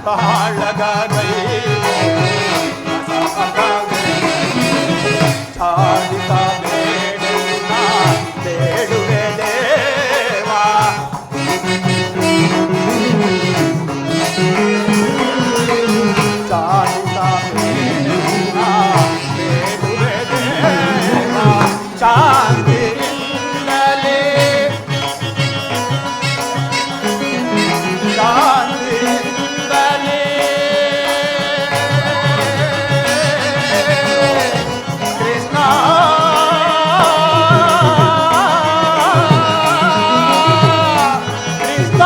ಕಾಳಗ ಗೈ ಚಾಡಿತ ಬೇಡುವ ಬೇಡುವೆ ದೇವ. ಚಾಡಿತ ಬೇಡುವ ಬೇಡುವೆ ದೇವ. ಶಾಂತಿಯಿಂದಲೇ ಶಾಂತಿಯಿಂದಲೇ ಕೃಷ್ಣ. ಕೃಷ್ಣ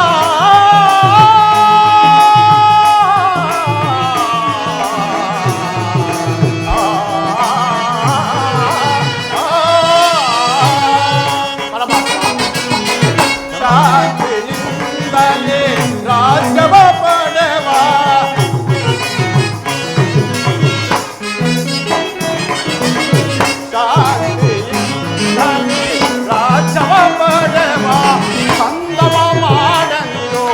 ಶಾಂತಿಯಿಂದಲೇ ರಾಜ್ಯವ ಪಡೆವ. ಶಾಂತಿಯಿಂದಲೇ ರಾಜ್ಯವ ಪಡೆವ ಸಂಗಮ ಮಾಡಲು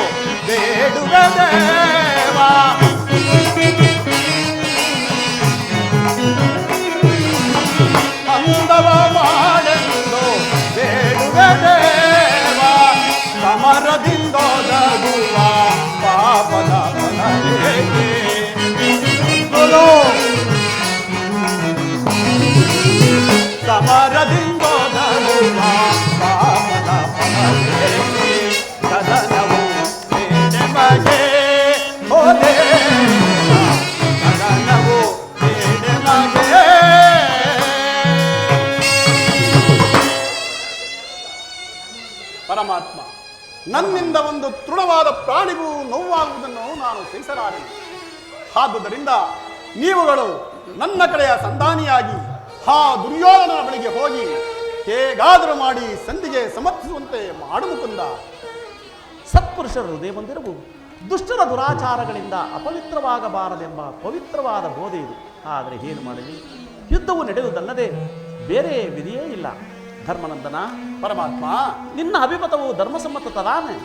ಬೇಡುವೆ ದೇವ. ಅಂದವ ಮಾಡಲು ಬೇಡುವೆ ದೇವ. ಸಮರದಿಂದೊದಗುವ ಪಾಪದ ಫಲವೇಕೆ? ಸಮರದಿಂದೊದಗುವ ಪಾಪದ ಫಲವೇಕೆ? ಕದನವು ಬೇಡ ಮಗೆ ಓ ದೇವ, ಕದನವು ಬೇಡ ಮಗೆ. ಪರಮಾತ್ಮ, ನನ್ನಿಂದ ಒಂದು ತೃಣವಾದ ಪ್ರಾಣಿಗೂ ನೋವಾಗುವುದನ್ನು ನಾನು ಸಹಿಸಲಾರೆನು. ಆದುದರಿಂದ ನೀವುಗಳು ನನ್ನ ಕಡೆಯ ಸಂಧಾನಿಯಾಗಿ ಆ ದುರ್ಯೋಧನನ ಬಳಿಗೆ ಹೋಗಿ ಹೇಗಾದರೂ ಮಾಡಿ ಸಂಧಿಗೆ ಸಮರ್ಥಿಸುವಂತೆ ಮಾಡು ಮುಕುಂದ. ಸತ್ಪುರುಷರ ಹೃದಯ ಬಂದಿರವು ದುಷ್ಟರ ದುರಾಚಾರಗಳಿಂದ ಅಪವಿತ್ರವಾಗಬಾರದೆಂಬ ಪವಿತ್ರವಾದ ಬೋಧೆ ಇದು. ಆದರೆ ಏನು ಮಾಡಲಿ, ಯುದ್ಧವು ನಡೆಯುವುದಲ್ಲದೆ ಬೇರೆ ವಿಧಿಯೇ ಇಲ್ಲ. ಧರ್ಮನಂದನ, ಪರಮಾತ್ಮ, ನಿನ್ನ ಅಭಿಮತವು ಧರ್ಮಸಮ್ಮತ ತಾನೆ?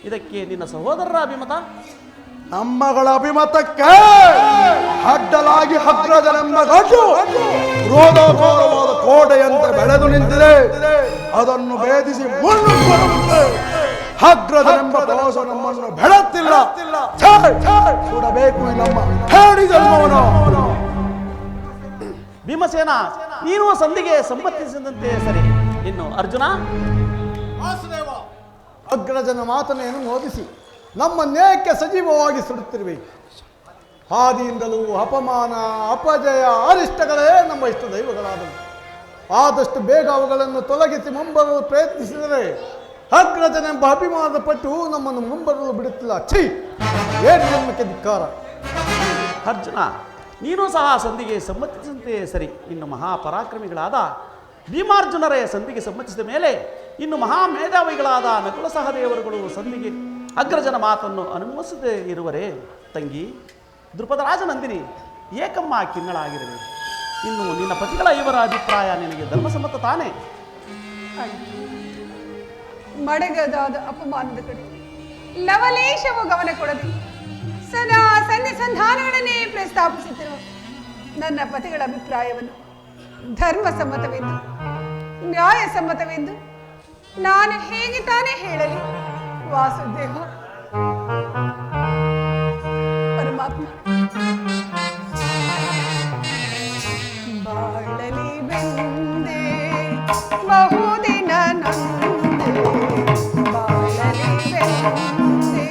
ಇದಕ್ಕೆ ನಿನ್ನ ಸಹೋದರರ ಅಭಿಮತ? ನಮ್ಮಗಳ ಅಭಿಮತಕ್ಕೆ ಅಡ್ಡಲಾಗಿ ಅಗ್ರಜನೆಂಬ ಗಡ್ಡು ಕ್ರೋಧಕೋರವಾದ ಕೋಟೆಯಂತೆ ಬೆಳೆದು ನಿಂತಿದೆ. ಅದನ್ನು ಭೇದಿಸಿ ಮುನ್ನುಗ್ಗಲು ಅಗ್ರಜನೆಂಬ ದೋಷ ನಮ್ಮನ್ನು ಬೆಳತ್ತಿಲ್ಲ. ಸುಡಬೇಕು ನಮ್ಮ ಹೇಳಿ ಜನ್ಮವನು. ಭೀಮಸೇನ, ನೀನು ಸಂಧಿಗೆ ಸಮ್ಮತಿಸಿದಂತೆ ಸರಿ. ಇನ್ನು ಅರ್ಜುನ, ಅಗ್ರಜನ ಮಾತನೆಯನ್ನು ಓದಿಸಿ ನಮ್ಮ ನ್ಯಾಯಕ್ಕೆ ಸಜೀವವಾಗಿ ಸುಡುತ್ತಿರುವೆ. ಆದಿಯಿಂದಲೂ ಅಪಮಾನ, ಅಪಜಯ, ಅರಿಷ್ಟಗಳೇ ನಮ್ಮ ಇಷ್ಟ ದೈವಗಳಾದವು. ಆದಷ್ಟು ಬೇಗ ಅವುಗಳನ್ನು ತೊಲಗಿಸಿ ಮುಂಬರಲು ಪ್ರಯತ್ನಿಸಿದರೆ ಅಗ್ರಜನೆಂಬ ಅಭಿಮಾನದ ಪಟ್ಟು ನಮ್ಮನ್ನು ಮುಂಬರಲು ಬಿಡುತ್ತಿಲ್ಲ. ಛೀ, ಏನು ಜನ್ಮಕ್ಕೆ ಧಿಕ್ಕಾರ. ಅರ್ಜುನ, ನೀನು ಸಹ ಸಂಧಿಗೆ ಸಮ್ಮತಿಸಿದಂತೆ ಸರಿ. ಇನ್ನು ಮಹಾಪರಾಕ್ರಮಿಗಳಾದ ಭೀಮಾರ್ಜುನರೇ ಸಂಧಿಗೆ ಸಮ್ಮತಿಸಿದ ಮೇಲೆ ಇನ್ನು ಮಹಾಮೇಧಾವಿಗಳಾದ ನಕುಲ ಸಹದೇವರುಗಳು ಸಂಧಿಗೆ ಅಗ್ರಜನ ಮಾತನ್ನು ಅನುಮೋದಿಸದೇ ಇರುವರೇ? ತಂಗಿ ದ್ರುಪದ ರಾಜನಂದಿನಿ ಏಕಮ್ಮ ಕಿನ್ನಳಾಗಿರಲಿ. ಇನ್ನು ನಿನ್ನ ಪತಿಗಳ ಇವರ ಅಭಿಪ್ರಾಯ ನಿನಗೆ ಧರ್ಮಸಮ್ಮತ ತಾನೇ? ಮಡಗದಾದ ಅಪಮಾನದ ಕಡೆ ಲವಲೇಶವು ಗಮನ ಕೊಡದೆ ಸದಾ ಸನ್ನಿಸಂಧಾನಗಳನ್ನೇ ಪ್ರಸ್ತಾಪಿಸುತ್ತಿರುವ ನನ್ನ ಪತಿಗಳ ಅಭಿಪ್ರಾಯವನ್ನು ಧರ್ಮಸಮ್ಮತವೆಂದು ನ್ಯಾಯಸಮ್ಮತವೆಂದು ನಾನು ಹೇಗೆ ತಾನೇ ಹೇಳಲಿ? ವಾಸುದೇವ ಪರಮಾತ್ಮ, ಬಾಳಲಿ ಬೆಂದೆ ಬಹುದಿನ ನೊಂದೆ, ಬಾಳಲಿ ಬೆಂದೆ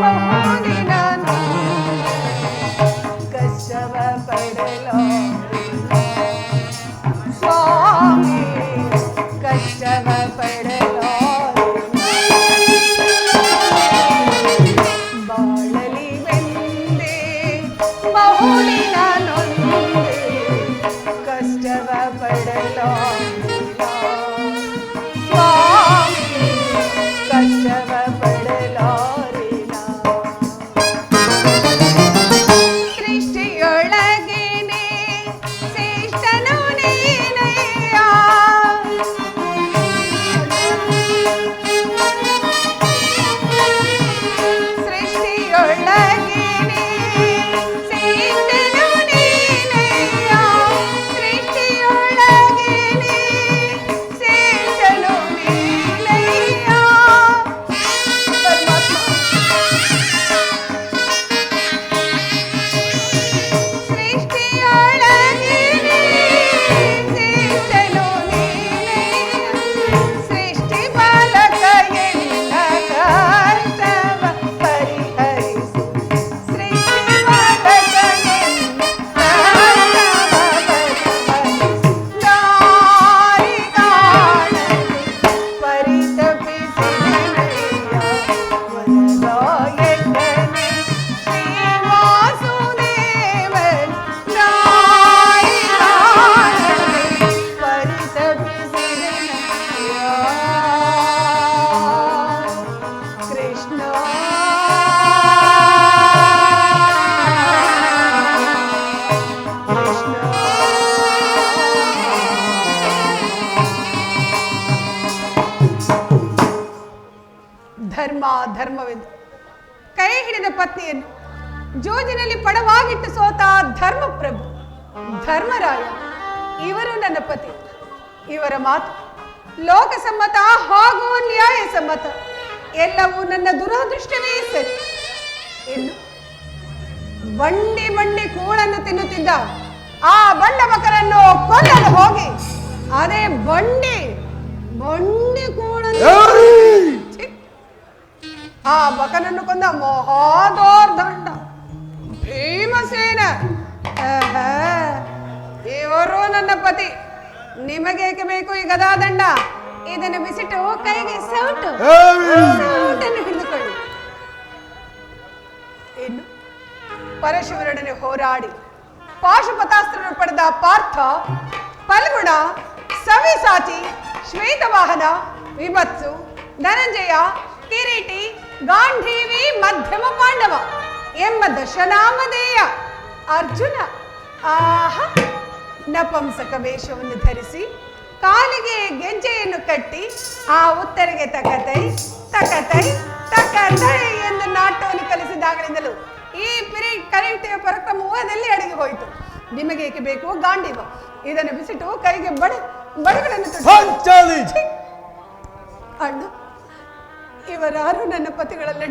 ಬಹುದಿನ ನೊಂದೆ, ಕಷ್ಟವ ಪಡಲೋ ಸ್ವಾಮಿ, ಕಷ್ಟವ ಪಡಲೋ ಬಾಳಲಿ ಬೆಂದೆ ಬಹುದಿನ ನೊಂದೆ, ಕಷ್ಟವ ಪಡಲೋ ಸ್ವಾಮಿ, ಕಷ್ಟವ ಪಡಲಾರಿನ. ಸೃಷ್ಟಿಯೊಳಗೇನೆ ಶ್ರೇಷ್ಠನು ನೀನಯ್ಯ, ಸೃಷ್ಟಿಯೊಳಗೇನೆ ಶ್ರೇಷ್ಠನು ನೀನಯ್ಯ, ಸೃಷ್ಟಿಯೊಳಗೇನೆ ಶ್ರೇಷ್ಠನು ನೀನಯ್ಯ. ಪರಮಾತ್ಮ, ಸೃಷ್ಟಿಯೊಳಗೇನೆ ಶ್ರೇಷ್ಠನು ನೀನಯ್ಯ, ಸೃಷ್ಟಿ ಬಾಲಕ ಎನ್ನ ಕಷ್ಟವ ಪರಿಹರಿಸು, ಸೃಷ್ಟಿ ಬಾಲಕ ಎನ್ನ ಕಷ್ಟವ ಪರಿಹರಿಸು, ದಾರಿ ಕಾಣದೆ ಪರಿತಪಿಸಿದೆನಯ್ಯ, ವರದಾಯಕನೇ ಶ್ರೀ ವಾಸುದೇವನ್, ದಾರಿ ಕಾಣದೆ ಪರಿತಪಿಸಿದೆನಯ್ಯ. ಕೃಷ್ಣ ಧರ್ಮ ಧರ್ಮವೆಂದು ಕೈ ಹಿಡಿದ ಪತ್ನಿಯನ್ನು ಜೋಜಿನಲ್ಲಿ ಪಡವಾಗಿಟ್ಟು ಸೋತ ಧರ್ಮಪ್ರಭು ಧರ್ಮರಾಯ ಇವರು ನನ್ನ ಪತಿ. ಇವರ ಮಾತು ಲೋಕಸಮ್ಮತ ಹಾಗೂ ನ್ಯಾಯಸಮ್ಮತ, ಎಲ್ಲವೂ ನನ್ನ ದುರಾದೃಷ್ಟವೇ ಸರಿ. ಇನ್ನು ಬಂಡಿ ಬಂಡಿ ಕೂಳನ್ನು ತಿನ್ನುತ್ತಿದ್ದ ಆ ಬಂಡ ಮಕರನ್ನು ಕೊಲ್ಲಲು ಹೋಗಿ ಅದೇ ಬಂಡಿ ಕೂಳನ್ನು ಛೀ! ಆ ಬಕನನ್ನು ಕೊಂದ ಮಹಾದೋರ್ದಂಡ ಭೀಮಸೇನ. ಇವರು ನನ್ನ ಪತಿ. ನಿಮಗೇಕೆ ಬೇಕು ಈ ಗದಾದಂಡ? ಇದನ್ನು ಬಿಸಿಟ್ಟು ಕೈಗೆ ಸೌಟನ್ನು ಹಿಡಿದುಕೊಳ್ಳಿ. ಇನ್ನು ಪರಶುವರೊಡನೆ ಹೋರಾಡಿ ಪಾಶುಪತಾಸ್ತ್ರವನ್ನು ಪಡೆದ ಪಾರ್ಥ, ಫಲ್ಗುಣ, ಸವಿಸಾಚಿ, ಶ್ವೇತವಾಹನ, ವಿಭತ್ಸು, ಧನಂಜಯ, ಕಿರೀಟಿ, ಗಾಂಧೀವಿ, ಮಧ್ಯಮ ಪಾಂಡವ ಎಂಬ ದಶನಾಮಧೇಯ ಅರ್ಜುನ ಆಹಾ ನಪಂಸಕ ವೇಷವನ್ನು ಧರಿಸಿ ಕಾಲಿಗೆ ಗೆಜ್ಜೆಯನ್ನು ಕಟ್ಟಿ ಆ ಉತ್ತರಿಗೆ ತಕತೈ ತಕತೈ ತಕ್ಕ ತಳಿ ಎಂದು ನಾಟ್ಯವನ್ನು ಕಲಿಸಿದಾಗಲಿಂದಲೂ ಈ ಕರಿಟೆಯ ಪರಾಕ್ರಮವು ಅದೆಲ್ಲಿ ಅಡಗಿ ಹೋಯಿತು. ನಿಮಗೆ ಏಕೆ ಬೇಕು ಗಾಂಡೀವ? ಇದನ್ನು ಬಿಸಿಟ್ಟು ಕೈಗೆ ಬಡಗಳನ್ನು ಅಣ್ಣ, ಇವರಾರು ನನ್ನ ಪತಿಗಳಲ್ಲ,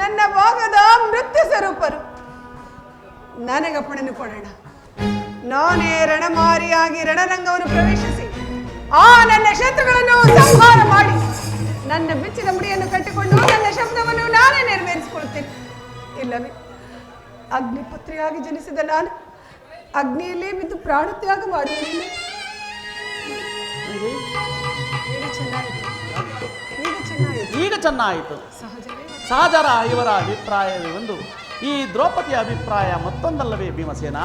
ನನ್ನ ಭಾಗದ ಮೃತ್ಯು ಸ್ವರೂಪರು. ನನಗಪ್ಪಣೆಯನ್ನು ಕೊಡೋಣ. ನಾನೇ ರಣಮಾರಿಯಾಗಿ ರಣರಂಗವನ್ನು ಪ್ರವೇಶಿಸಿ ಆ ನನ್ನ ಶತ್ರುಗಳನ್ನು ಸಂಹಾರ ಮಾಡಿ ನನ್ನ ಬಿಚ್ಚಿದ ಮುಡಿಯನ್ನು ಕಟ್ಟಿಕೊಂಡು ನನ್ನ ಶಬ್ದವನ್ನು ನಾನೇ ನೆರವೇರಿಸಿಕೊಳ್ಳುತ್ತೇನೆ. ಇಲ್ಲವೇ ಅಗ್ನಿಪುತ್ರಿಯಾಗಿ ಜನಿಸಿದ ನಾನು ಅಗ್ನಿಯಲ್ಲೇ ಬಿದ್ದು ಪ್ರಾಣತ್ಯಾಗ ಮಾಡುತ್ತೇನೆ. ಈಗ ಚೆನ್ನಾಯಿತು. ಸಹಜರ ಇವರ ಅಭಿಪ್ರಾಯವೇ ಒಂದು, ಈ ದ್ರೌಪದಿಯ ಅಭಿಪ್ರಾಯ ಮತ್ತೊಂದಲ್ಲವೇ ಭೀಮಸೇನ?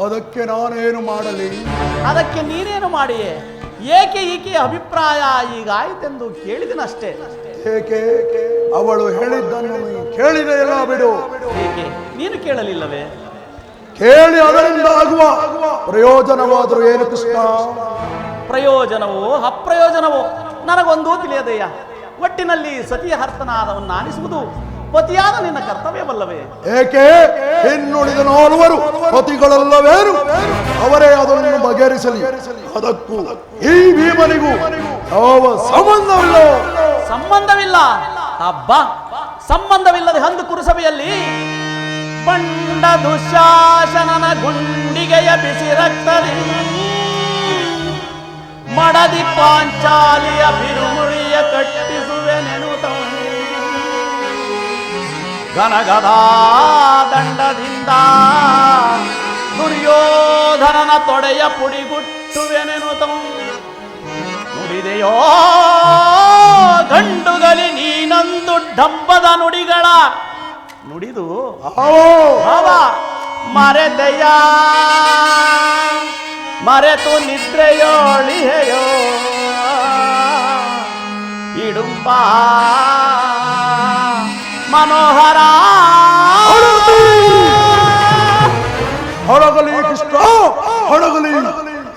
ಅದಕ್ಕೆ ನಾನೇನು ಮಾಡಲಿ? ಅದಕ್ಕೆ ನೀನೇನು ಮಾಡಿಯೇ? ಏಕೆ ಈಕೆಯ ಅಭಿಪ್ರಾಯ ಈಗಾಯಿತೆಂದು ಕೇಳಿದನಷ್ಟೇ. ಏಕೆ? ಅವಳು ಹೇಳಿದ್ದನ್ನು ಕೇಳಿದೆ ಇಲ್ಲ ಬಿಡು. ಏಕೆ ನೀನು ಕೇಳಲಿಲ್ಲವೇ? ಕೇಳಿ ಅದರಿಂದ ಆಗುವ ಪ್ರಯೋಜನವಾದರೂ ಏನು ಕೃಷ್ಣ? ಪ್ರಯೋಜನವೋ ಅಪ್ರಯೋಜನವೋ ನನಗೊಂದು ತಿಳಿಯದೆಯ. ಒಟ್ಟಿನಲ್ಲಿ ಸತಿಯ ಹರ್ತನಾದವನ್ನು ಆನಿಸುವುದು ಪತಿಯಾದ ನಿನ್ನ ಕರ್ತವ್ಯವಲ್ಲವೇ? ಏಕೆ? ಇನ್ನುಳಿದ 4 ಪತಿಗಳಲ್ಲವೇನು? ಅವರೇ ಅದನ್ನು ಬಗೆಹರಿಸಲಿ. ಅದಕ್ಕೂ ಈ ಭೀಮನಿಗೂ ಯಾವ ಸಂಬಂಧವಿಲ್ಲ. ಸಂಬಂಧವಿಲ್ಲ? ಹಬ್ಬ, ಸಂಬಂಧವಿಲ್ಲದೆ ಹಂದು ಕುರುಸಭೆಯಲ್ಲಿ ಬಂಡ ದುಶಾಸನನ ಗುಂಡಿಗೆಯ ಬಿಸಿ ರಕ್ತದಿ ಮಡದಿ ಪಾಂಚಾಲಿಯ ಬಿರುಮುಳಿಯ ಕಟ್ಟಿಸುವೆ ನೆನುತ ಘನಗದಾ ದಂಡದಿಂದ ದುರ್ಯೋಧನನ ತೊಡೆಯ ಪುಡಿಗುಟ್ಟುವೆ ನೆನುತ ನುಡಿದೆಯೋ ಗಂಡುಗಲಿ ನೀನೊಂದು ಡಂಬದ ನುಡಿಗಳ ನುಡಿದು ಭಾವ ಮರೆತೆಯ ಮರೆತು ನಿದ್ರೆಯೋಳಿಹೆಯೋ ಇಡುಂಬ ಮನೋಹರ ಹೊರಗಲಿ ಕೃಷ್ಣ, ಹೊರಗಲಿ.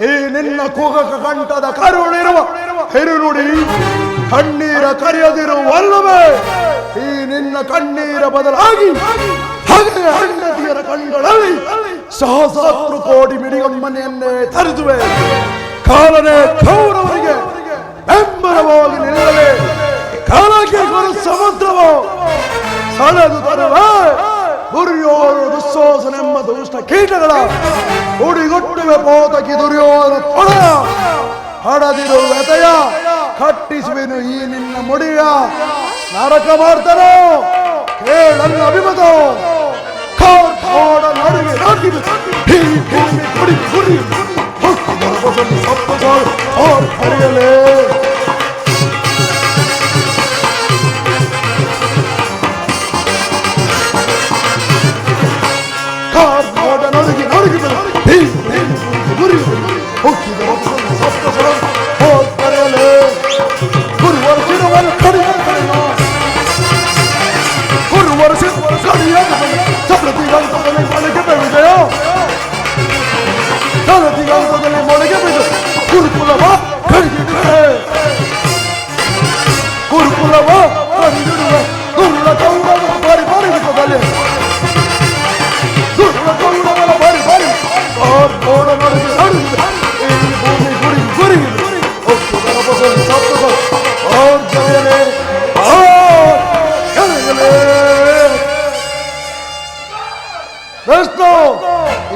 ಈ ನಿನ್ನ ಕೂಗಕ ಕಂಠದ ಕರುಳಿರುವ ಹಿರುನುಡಿ ಕಣ್ಣೀರ ಕರೆಯದಿರುವಲ್ಲವೇ? ಈ ನಿನ್ನ ಕಣ್ಣೀರ ಬದಲಾಗಿ ಹಾಗೆ ಹೆಂಡತಿಯರ ಕಣ್ಗಳಲ್ಲಿ ಸಹಸ್ರಾರು ಕೋಟಿ ಮಿಡಿಗಮ್ಮನೆಯನ್ನೇ ತರಿಸುವೆ. ಕಾಲನೇ ಕೌರವರಿಗೆ ಬೆಂಬಲವಾಗಿ ನಿಲ್ಲದೆ ಕಾಲಕ್ಕೆ ಗುರು ಸಮುದ್ರವೋ ಸಳೆದು ತರುವೆ. ದುರ್ಯೋಧನ ದುಶ್ಶೋಸನೆಂಬ ದುಷ್ಟ ಕೀಟಗಳ ಉಡಿಗುಟ್ಟುವೆ ಪೋತಕಿ ದುರ್ಯೋಧನ ತೊಡೆಯ ಹಡದಿರು ವ್ಯತೆಯ ಕಟ್ಟಿಸುವೆನು ಈ ನಿನ್ನ ಮುಡಿಯ ನರಕ ಮಾಡ್ತಾನೋ ಕೇಳನ್ನ ಅಭಿಮತ ನಡುವೆ ಕರೆಯಲೇ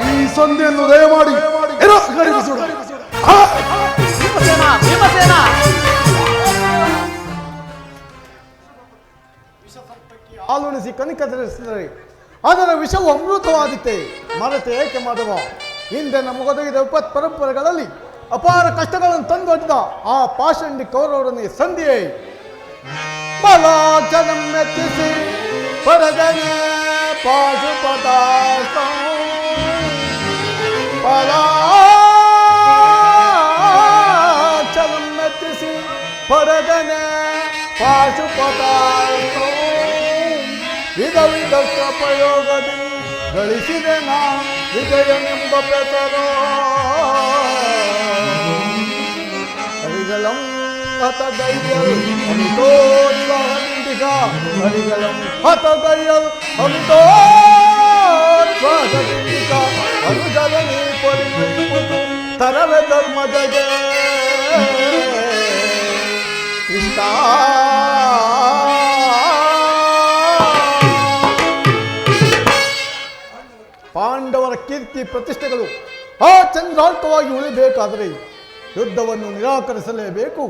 ಈ ಸಂಧಿಯನ್ನು ದಯಮಾಡಿ ಹಾಲುಣಿಸಿ ಕನಿಕರಿಸಿದರೆ ಅದರ ವಿಷವು ಅಮೃತವಾದಿತ್ತೆ. ಮರತೆ ಏಕೆ ಮಾಧವ? ಹಿಂದೆ ನಮಗೊದಗಿದ ವಿಪತ್ ಪರಂಪರೆಗಳಲ್ಲಿ ಅಪಾರ ಕಷ್ಟಗಳನ್ನು ತಂದೊಡ್ಡಿದ ಆ ಪಾಷಂಡಿ ಕೌರವರನ್ನೇ ಸಂಧಿಯೇ ಬಲಾಚನಮೆತ್ತಿಸಿ ಪರದನೆ ಪಾಶುಪದಾಸ್ತ ಬಲಾಚನಮೆತ್ತಿಸಿ ಪರದನೆ ಪಾಶುಪದಾಸ್ತ ವಿಧ ವಿಧ ಪ್ರಯೋಗದಿ ಗಳಿಸಿದೆ ನಾ ವಿಜಯನೆಂಬ ಪೆಸರೋ ಹರಿಗಳಂ ಹತಗೈಯರು ಅಮಿತೋತ್ಸಾಹದಿಂದಿಗ ಹರಿಗಳಂ ಹತಗೈಯರು ಅಮಿತೋತ್ಸಾಹದಿಂದಿಗ ಅನುಜಲನಿ ಪೊಲಿಪುತು ತರವೆ ಧರ್ಮದಗೆ ಕೃಷ್ಣ. ಪಾಂಡವರ ಕೀರ್ತಿ ಪ್ರತಿಷ್ಠೆಗಳು ಚಂದ್ರಾಲ್ಕವಾಗಿ ಉಳಿಬೇಕಾದರೆ ಯುದ್ಧವನ್ನು ನಿರಾಕರಿಸಲೇಬೇಕು,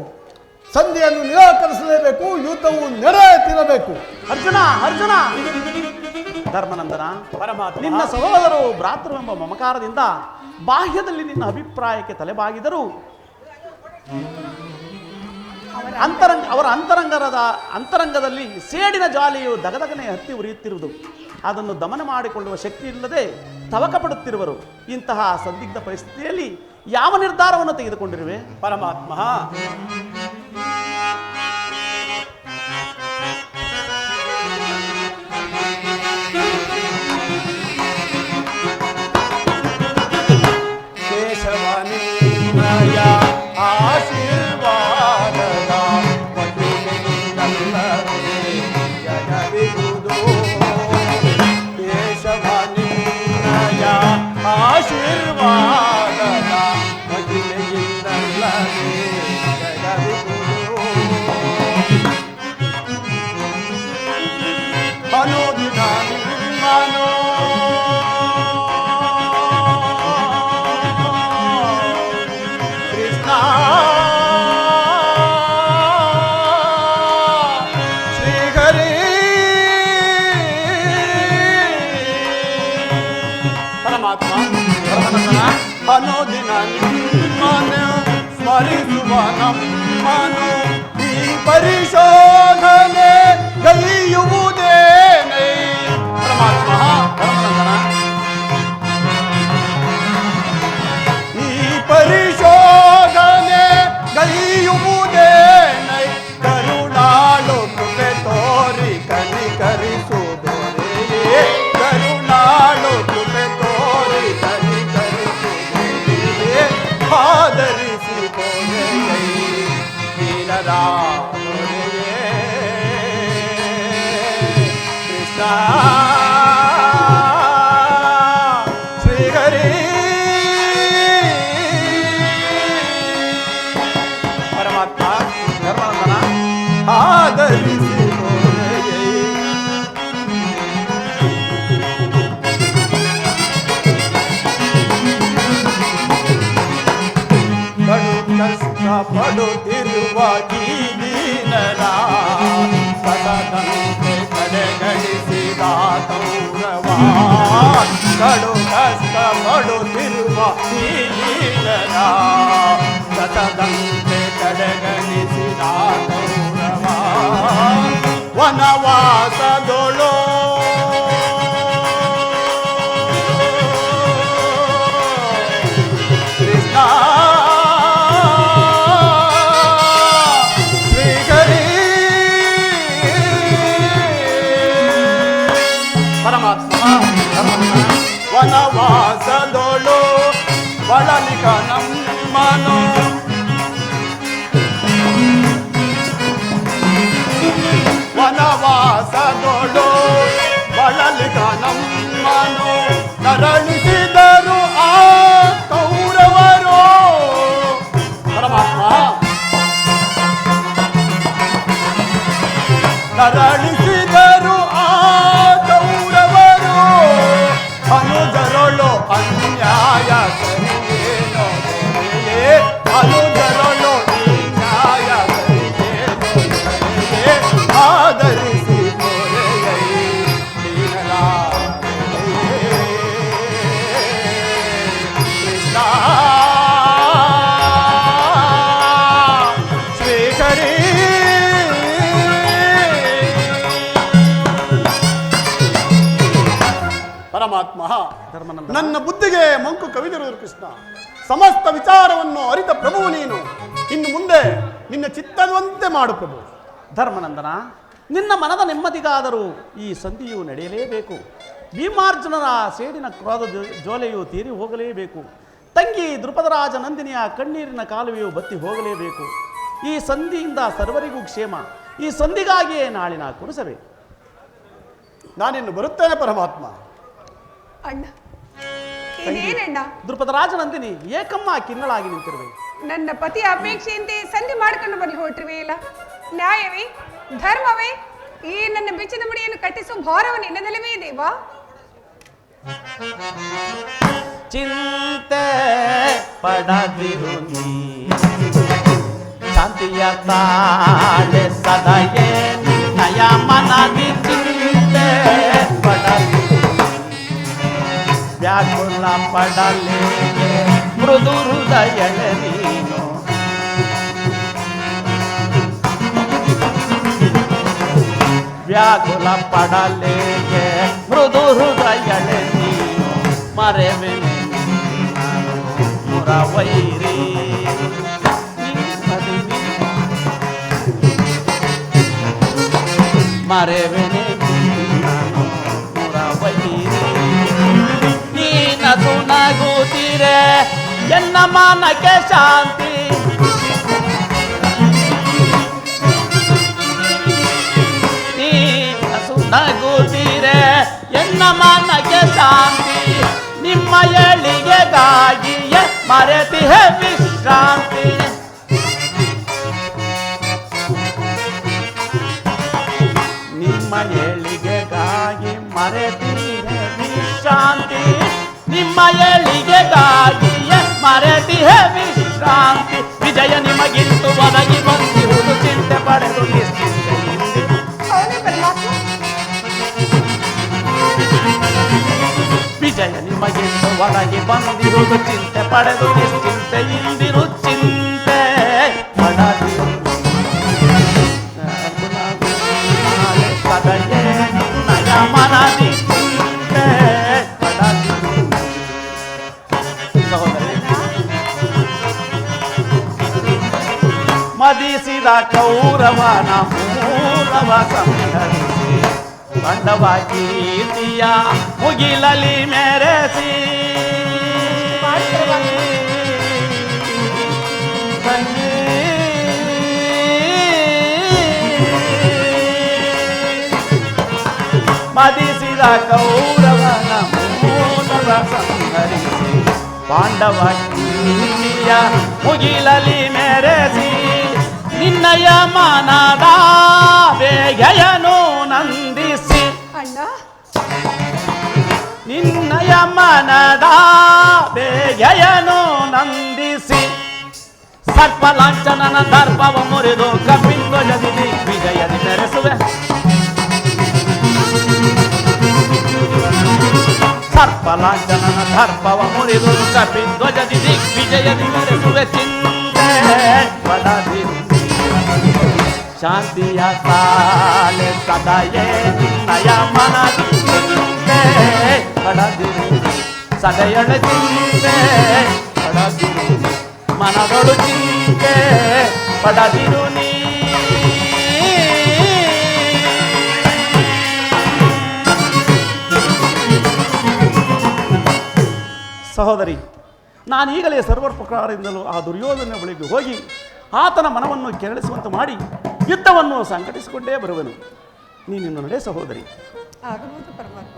ಸಂಧಿಯನ್ನು ನಿರಾಕರಿಸಲೇಬೇಕು, ಯುದ್ಧವು ನೆರೆತಿರಬೇಕು. ಅರ್ಜುನ ಅರ್ಜುನ ಧರ್ಮನಂದನ, ನಿನ್ನ ಸಹೋದರರು ಭ್ರಾತೃವೆಂಬ ಮಮಕಾರದಿಂದ ಬಾಹ್ಯದಲ್ಲಿ ನಿನ್ನ ಅಭಿಪ್ರಾಯಕ್ಕೆ ತಲೆಬಾಗಿದರೂ ಅವರ ಅಂತರಂಗದಲ್ಲಿ ಸೇಡಿನ ಜಾಲಿಯು ದಗದಗನೆ ಹತ್ತಿ ಉರಿಯುತ್ತಿರುವುದು. ಅದನ್ನು ದಮನ ಮಾಡಿಕೊಳ್ಳುವ ಶಕ್ತಿ ಇಲ್ಲದೆ ತವಕ ಪಡುತ್ತಿರುವರು. ಇಂತಹ ಸಂದಿಗ್ಧ ಪರಿಸ್ಥಿತಿಯಲ್ಲಿ ಯಾವ ನಿರ್ಧಾರವನ್ನು ತೆಗೆದುಕೊಂಡಿರುವೆ? ಪರಮಾತ್ಮ, ಕೇಶವನಿಯ ಆಶೀರ್ವಾದದ ಜಗವಿರುವುದು. ಕೇಶವನಿಯ ಆಶೀರ್ವಾದದ ಮಹಿಳೆಯಿಂದಲ್ಲದೆ ಜಗವಿರುವುದು. ಅನುದಿನ ನಿಮ್ಮನು ಕೃಷ್ಣ ಶ್ರೀಹರಿ ಪರಮಾತ್ಮ ಅನುದಿನ ನಿಮ್ಮನು ಸ್ಮರಿಸುವ ನಮ್ಮನು ಈ ಪರಿಶೋಧನೆ ಗೈಯುವುದೇನೆ. ಪರಮಾತ್ಮ ಈ ಪರಿಶೋಧನೆ ಗೈಯುವುದೇನೆ. ಕರುಣಾಳು ಕೃಪೆ ತೋರಿ ಕನಿಕರಿಸುವುದೇ. ಕರುಣಾಳು ಕೃಪೆ ತೋರಿ ಕನಿಕರಿಸುವುದೇ. ಆದರಿಸಿ ದೀನರಾ ಕೃಷ್ಣ ಶ್ರೀಹರಿ ಪರಮಾತ್ಮ ಧರ್ಮನಂದನ ಆದರಿಸಿ ಕಡು ಕಷ್ಟ ಪಡುತ್ತಿರುವ ಈ ದೀನರ ಸತತಂತೆ ಕಡೆಗಣಿಸಿದ ಗೌರವ. ಕಡು ಕಷ್ಟ ಪಡುತ್ತಿರುವ ಈ ದೀನರ ಸತತಂತೆ ಕಡೆಗಣಿಸಿದ ಗೌರವ. ವನವಾಸದೊಳು ಕೃಷ್ಣ ಶ್ರೀಹರಿ ಪರಮಾತ್ಮ ವನವಾಸದೊಳು ಬಳಲಿಕ ನಮ್ಮನು ವನವಾಸದೊಳು ಬಳಲಿಕ ನಮ್ಮನು ನರಳಿಸಿದರು ಆ ಕೌರವರು. ಪರಮಾತ್ಮ ನರಳಿಸಿದರು ಆ ಕೌರವರು. ಅನುಜರೊಳು ಅನ್ಯಾಯ ಸರಿಯೇನೋ ದೊರೆಯೇ. ಅನುಜರೊಳು ಈ ನ್ಯಾಯ ಸರಿಯೇನೋ ದೊರೆಯೇ. ಆದರಿಸಿ ದೊರೆಯೈ ದೀನರಾ ಕೃಷ್ಣ ಶ್ರೀಹರಿ ಪರಮಾತ್ಮ ನನ್ನ ಬುದ್ಧಿಗೆ ಮಂಕು ಕವಿದಿರುವುದು ಕೃಷ್ಣ. ಸಮಸ್ತ ವಿಚಾರವನ್ನು ಅರಿತ ಪ್ರಭು ನೀನು. ಇನ್ನು ಮುಂದೆ ನಿನ್ನ ಚಿತ್ತದಂತೆ ಮಾಡು ಪ್ರಭು. ಧರ್ಮನಂದನ, ನಿನ್ನ ಮನದ ನೆಮ್ಮದಿಗಾದರೂ ಈ ಸಂಧಿಯು ನಡೆಯಲೇಬೇಕು. ಭೀಮಾರ್ಜುನರ ಸೇಡಿನ ಕ್ರೋಧ ಜೋಲೆಯು ತೀರಿ ಹೋಗಲೇಬೇಕು. ತಂಗಿ ದೃಪದರಾಜ ನಂದಿನಿಯ ಕಣ್ಣೀರಿನ ಕಾಲುವೆಯು ಬತ್ತಿ ಹೋಗಲೇಬೇಕು. ಈ ಸಂಧಿಯಿಂದ ಸರ್ವರಿಗೂ ಕ್ಷೇಮ. ಈ ಸಂಧಿಗಾಗಿಯೇ ನಾಳಿನ ಕುರುಸವೇ. ನಾನಿನ್ನು ಬರುತ್ತೇನೆ ಪರಮಾತ್ಮ. ಅಣ್ಣ ಇದೇನಣ್ಣ? ದೃಪದ ರಾಜನಂದಿನಿ ಏಕಮ್ಮ ಕಿನ್ನಳಾಗಿ ನಿಂತಿರುವೆ. ನನ್ನ ಪತಿಯ ಅಪೇಕ್ಷೆಯಂತೆ ಸಂಧಿ ಮಾಡ್ಕೊಂಡು ಬರಲಿ ಹೊರಟಿರುವೆ ಇಲ್ಲ? ನ್ಯಾಯವೇ ಧರ್ಮವೇ ಈ ನನ್ನ ಬೆಚ್ಚದ ಮುಡಿಯನ್ನು ಕಟ್ಟಿಸುವ ಭಾರವ ನಿನ್ನದಲ್ಲವೇ ದೇವಾ? ಚಿಂತೆ ಪಡದಿರು ನೀ ಶಾಂತಿಯ ತಾಳೆ ಸದಯೇ ನಯ ಮನದಿ ಚಿಂತೆ ಪಡದಿರು ವ್ಯಾಕುಲ ಪಡಲೇ ಮೃದು ಹೃದಯಳೆ ನೀನು ವ್ಯಾಕುಲ ಪಡಲೇಗೆ ಮೃದು ಹೃದಯಳೆ ನೀನು ಮರೆವೆ ಮುರವೈರಿ ಮರೆವೆನೆ ಮುರವೈರಿ ನೀನದು ನಗುತ್ತೀರೆ ಎನ್ನ ಮನಕ್ಕೆ ಶಾಂತಿ ನಗುತ್ತೀರೆ ಎನ್ನ ಮನಕ್ಕೆ ಶಾಂತಿ ನಿಮ್ಮ ಏಳಿಗೆಗಾಗಿಯೇ ಮರೆತಿಹೆ ವಿಶ್ರಾಂತಿ ನಿಮ್ಮ ಏಳಿಗೆಗಾಗಿ ಮರೆತಿಹೆ ವಿಶ್ರಾಂತಿ ನಿಮ್ಮ ಏಳಿಗೆಗಾಗಿಯೇ ಮರೆತಿಹೆ ವಿಶ್ರಾಂತಿ ವಿಜಯ ನಿಮಗಿಂತು ಒದಗಿ ಬಂದಿರುವುದು ಚಿಂತೆ ಪಡೆದು ನಿಶ್ಚಿಂತೆ ವಿಜಯ ನಿಮಗಿಂದು ಒಳಗೆ ಬಂದಿರುವುದು ಚಿಂತೆ ಪಡೆದು ನಿಶ್ಚಿಂತೆ ಇಂದಿರು ಚಿಂತೆ ಪಡದಿರು ಸದಯೇ ನಯ ಮನದಿ ಚಿಂತೆ ಪಡದಿರು. ಸಹೋದರಿ ಮದಿಸಿದ ಕೌರವನ ಮೂರವ ಸಂಹರಿಸಿ ಪಾಂಡವ ಕೀರ್ತಿಯ ಮುಗಿಲಲಿ ಮೆರೆಸಿ ಮದಿಸಿದ ಕೌರವನ ಮೂಲ ಸಂಹರಿಸಿ ಪಾಂಡವ ಕೀರ್ತಿಯ ಮುಗಿಲಲಿ ಮೆರೆಸಿ ನಿನ್ನಯ ಮನದ ಬೇಗೆಯನು ನಂದಿಸಿ ಅಣ್ಣ ನಿನ್ನಯ ಮನದ ಬೇಗೆಯನು ನಂದಿಸಿ ಸರ್ಪಲಾಂಛನನ ದರ್ಪವ ಮುರಿದು ಕಪಿಧ್ವಜದಿ ವಿಜಯದಿ ಮೆರೆಸುವೆ ಸರ್ಪಲಾಂಛನನ ದರ್ಪವ ಮುರಿದು ಕಪಿಧ್ವಜದಿ ದಿಗ್ವಿಜಯದಿ ಮೆರೆಸುವೆ ಚಿಂತೆ ಪಡದಿರು ಶಾಂತಿಯ ತಾಳೆ ಸದಯೇ ನಯ ಮನದಿ ಚಿಂತೆ ಪಡದಿರು ಸದಯಳ ಚಿಂತೆ ಪಡದಿರು ಮನದೊಳು ಚಿಂತೆ ಪಡದಿರು ನೀ ಸಹೋದರಿ ನಾನೀಗಲೇ ಸರ್ವರ್ ಪ್ರಕಾರದಿಂದಲೂ ಆ ದುರ್ಯೋಧನ ಬಳಿಗೆ ಹೋಗಿ ಆತನ ಮನವನ್ನು ಕೆರಳಿಸುವಂತೆ ಮಾಡಿ ಯುದ್ಧವನ್ನು ಸಂಘಟಿಸಿಕೊಂಡೇ ಬರುವೆನು. ನೀನಿನ್ನು ನಡೆ ಸಹೋದರಿ. ಆಗಬಹುದು ಪರಮಾತ್ಮ.